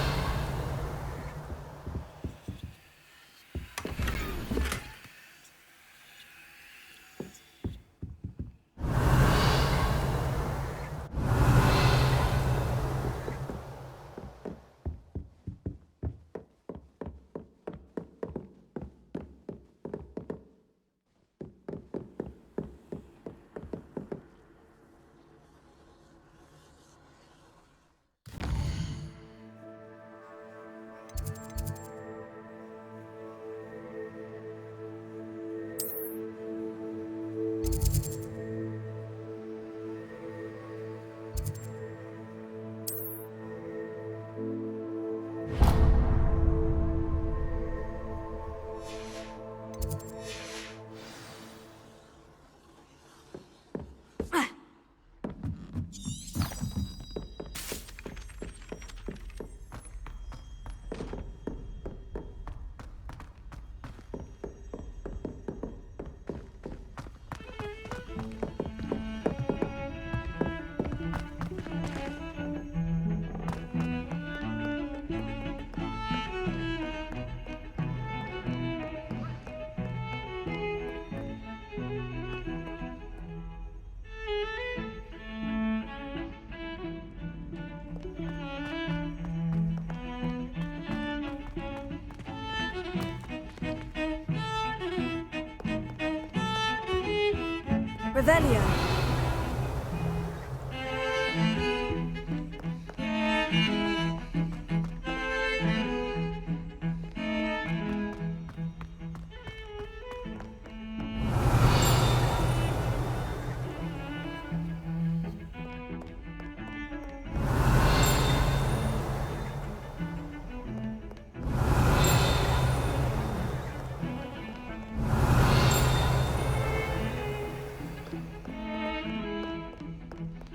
Revelio.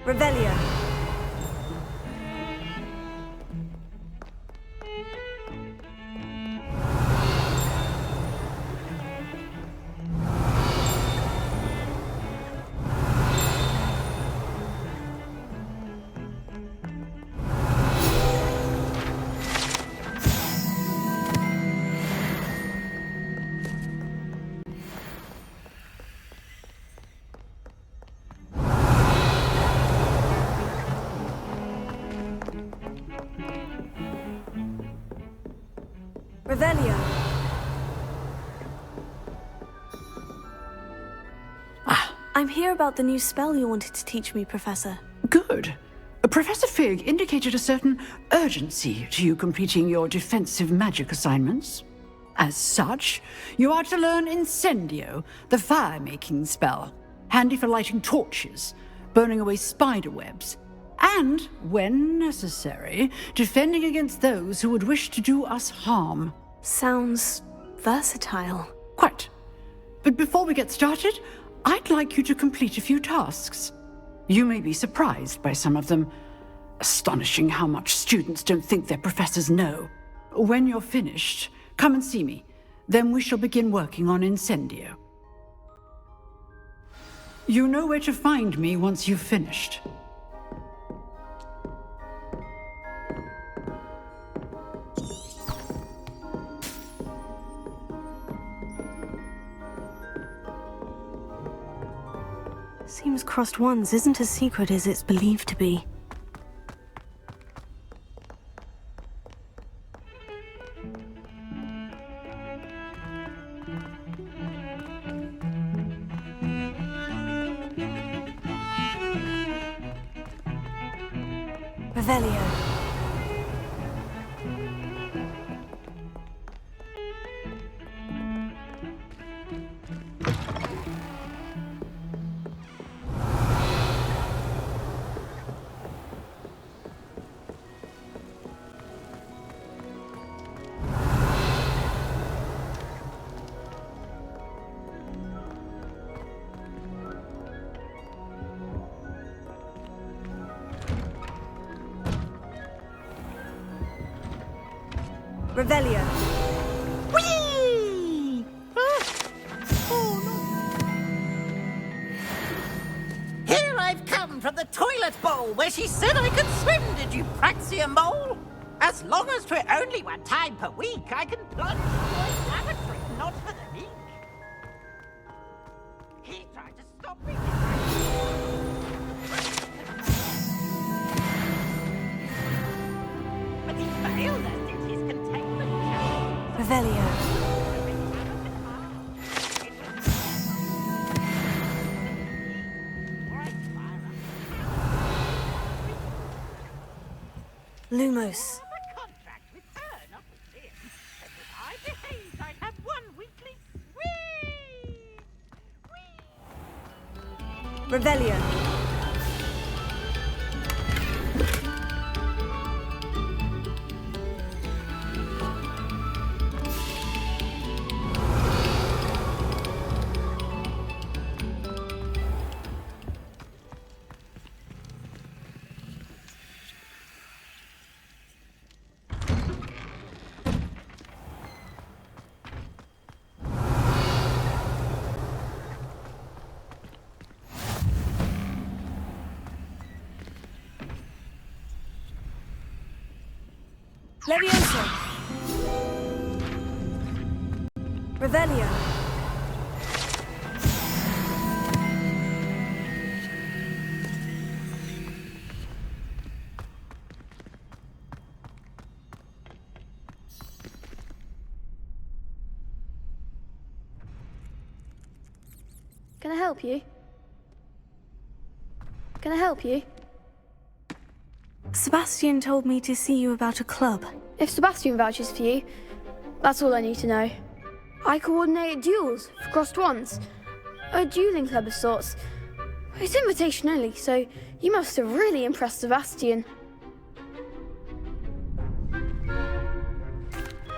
Revelio. Revelio. I'm here about the new spell you wanted to teach me, Professor. Good. Professor Fig indicated a certain urgency to you completing your defensive magic assignments. As such, you are to learn Incendio, the fire-making spell, handy for lighting torches, burning away spider webs, and, when necessary, defending against those who would wish to do us harm. Sounds versatile. Quite. But before we get started, I'd like you to complete a few tasks. You may be surprised by some of them. Astonishing how much students don't think their professors know. When you're finished, come and see me. Then we shall begin working on Incendio. You know where to find me once you've finished. Seems crossed wands isn't as secret as it's believed to be. Revelio. Revelio. Whee! Here I've come from the toilet bowl where she said I could swim, did you Praxia mole? As long as 'twere only one time per week, I can plunge through a lavatory, not for the meek. He tried to stop me. But he failed, as did his containment challenge. Revelio. Lumos. Revelio. Levioso. Revelio. Can I help you? Can I help you? Sebastian told me to see you about a club. If Sebastian vouches for you, that's all I need to know. I coordinate duels for crossed wands. A dueling club of sorts. It's invitation only, so you must have really impressed Sebastian.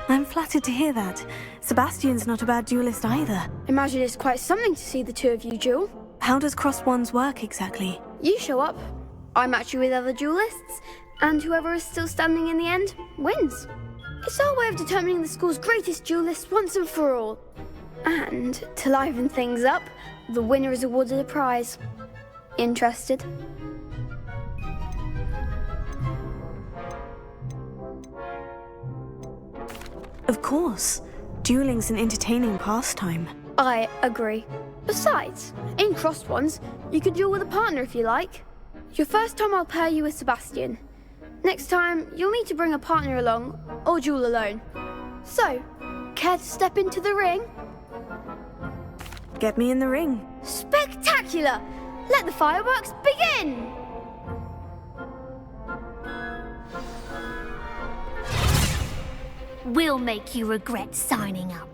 I'm flattered to hear that. Sebastian's not a bad duelist either. Imagine it's quite something to see the two of you duel. How does crossed wands work exactly? You show up, I match you with other duelists, and whoever is still standing in the end wins. It's our way of determining the school's greatest duelist once and for all. And to liven things up, the winner is awarded a prize. Interested? Of course. Dueling's an entertaining pastime. I agree. Besides, in crossed wands, you could duel with a partner if you like. Your first time I'll pair you with Sebastian. Next time, you'll need to bring a partner along, or duel alone. So, care to step into the ring? Get me in the ring. Spectacular! Let the fireworks begin! We'll make you regret signing up.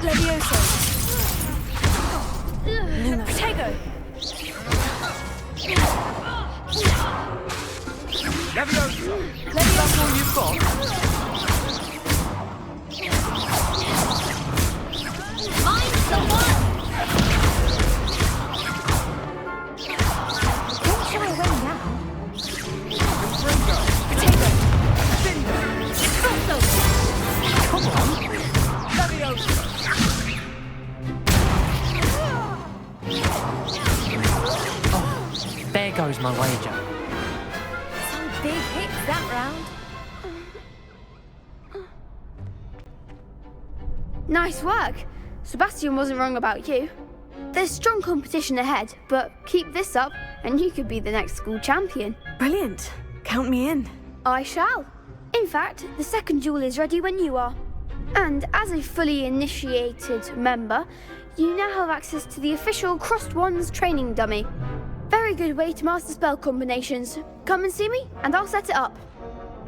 Levioso. Protego. Levioso. That's all you've got? Find someone! Don't shy away now. Protego. Come on. Levioso. There goes my wager. Some big hits that round. Nice work. Sebastian wasn't wrong about you. There's strong competition ahead, but keep this up and you could be the next school champion. Brilliant. Count me in. I shall. In fact, the second duel is ready when you are. And as a fully initiated member, you now have access to the official Crossed Wands training dummy. Very good way to master spell combinations. Come and see me, and I'll set it up.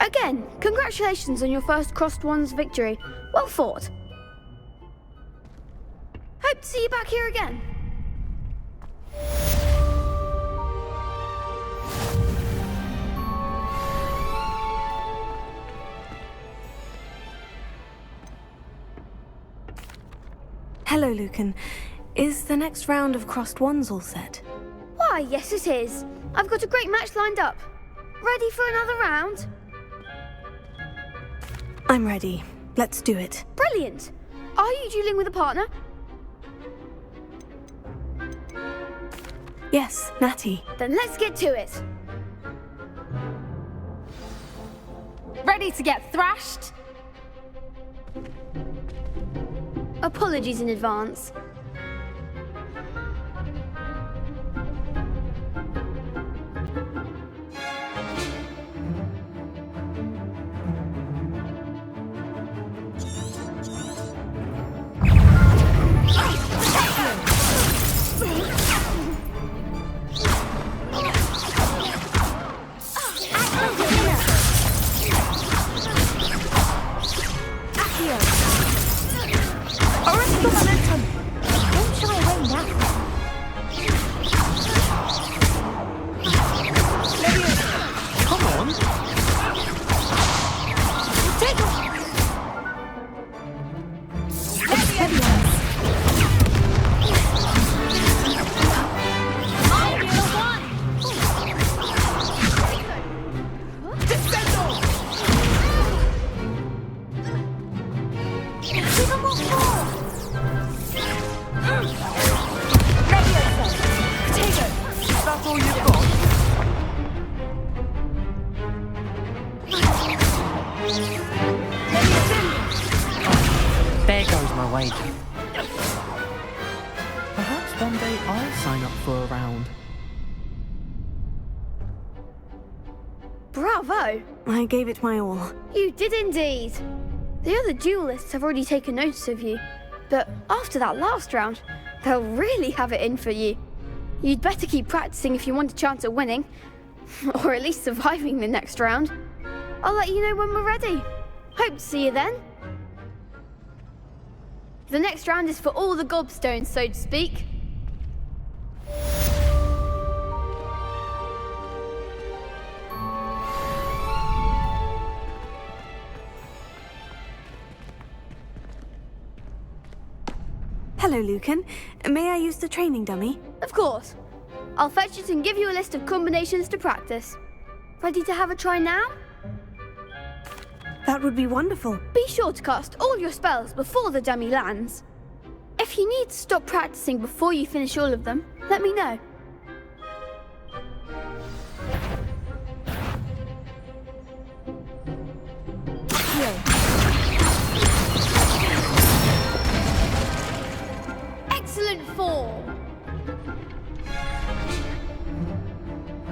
Again, congratulations on your first Crossed Wands victory. Well fought. Hope to see you back here again. Hello, Lucan. Is the next round of crossed wands all set? Why, yes it is. I've got a great match lined up. Ready for another round? I'm ready. Let's do it. Brilliant. Are you dueling with a partner? Yes, Natty. Then let's get to it. Ready to get thrashed? Apologies in advance. There goes my wager. Perhaps one day I'll sign up for a round. Bravo! I gave it my all. You did indeed. The other duelists have already taken notice of you, but after that last round, they'll really have it in for you. You'd better keep practicing if you want a chance at winning, or at least surviving the next round. I'll let you know when we're ready. Hope to see you then. The next round is for all the gobstones, so to speak. Hello, Lucan. May I use the training dummy? Of course. I'll fetch it and give you a list of combinations to practice. Ready to have a try now? That would be wonderful. Be sure to cast all your spells before the dummy lands. If you need to stop practicing before you finish all of them, let me know. Excellent form.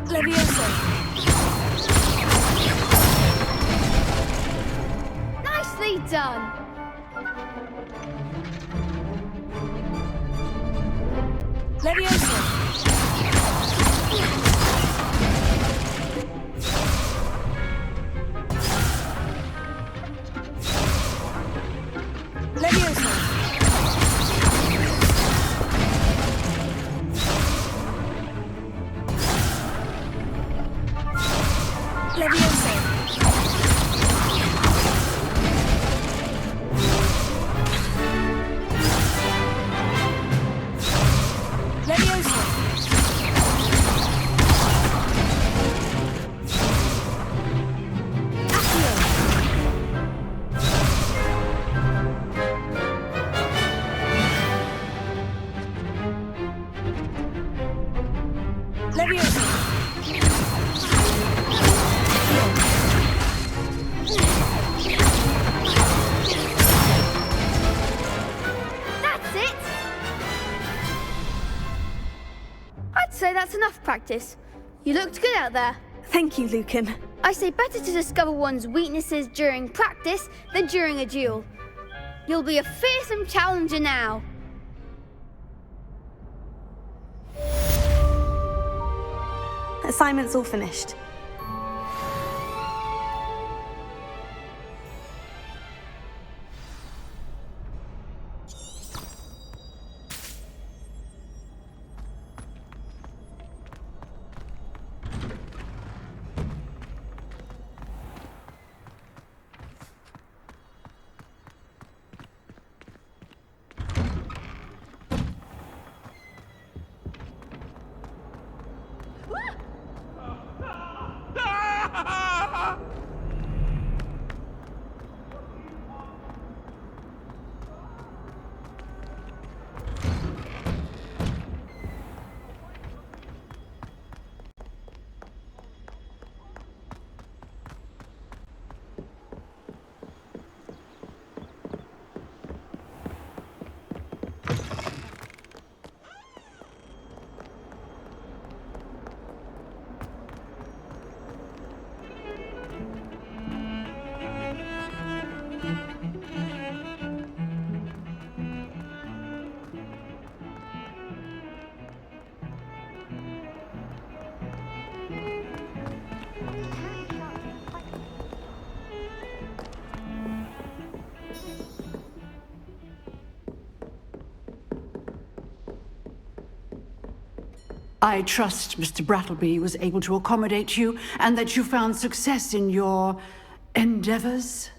Levioso. Nicely done. Levioso. Levioso. Levioso. Levioso. Levioso. That's it. I'd say that's enough practice. You looked good out there. Thank you, Lucan. I say better to discover one's weaknesses during practice than during a duel. You'll be a fearsome challenger now. Assignment's all finished. I trust Mr. Brattleby was able to accommodate you and that you found success in your endeavors.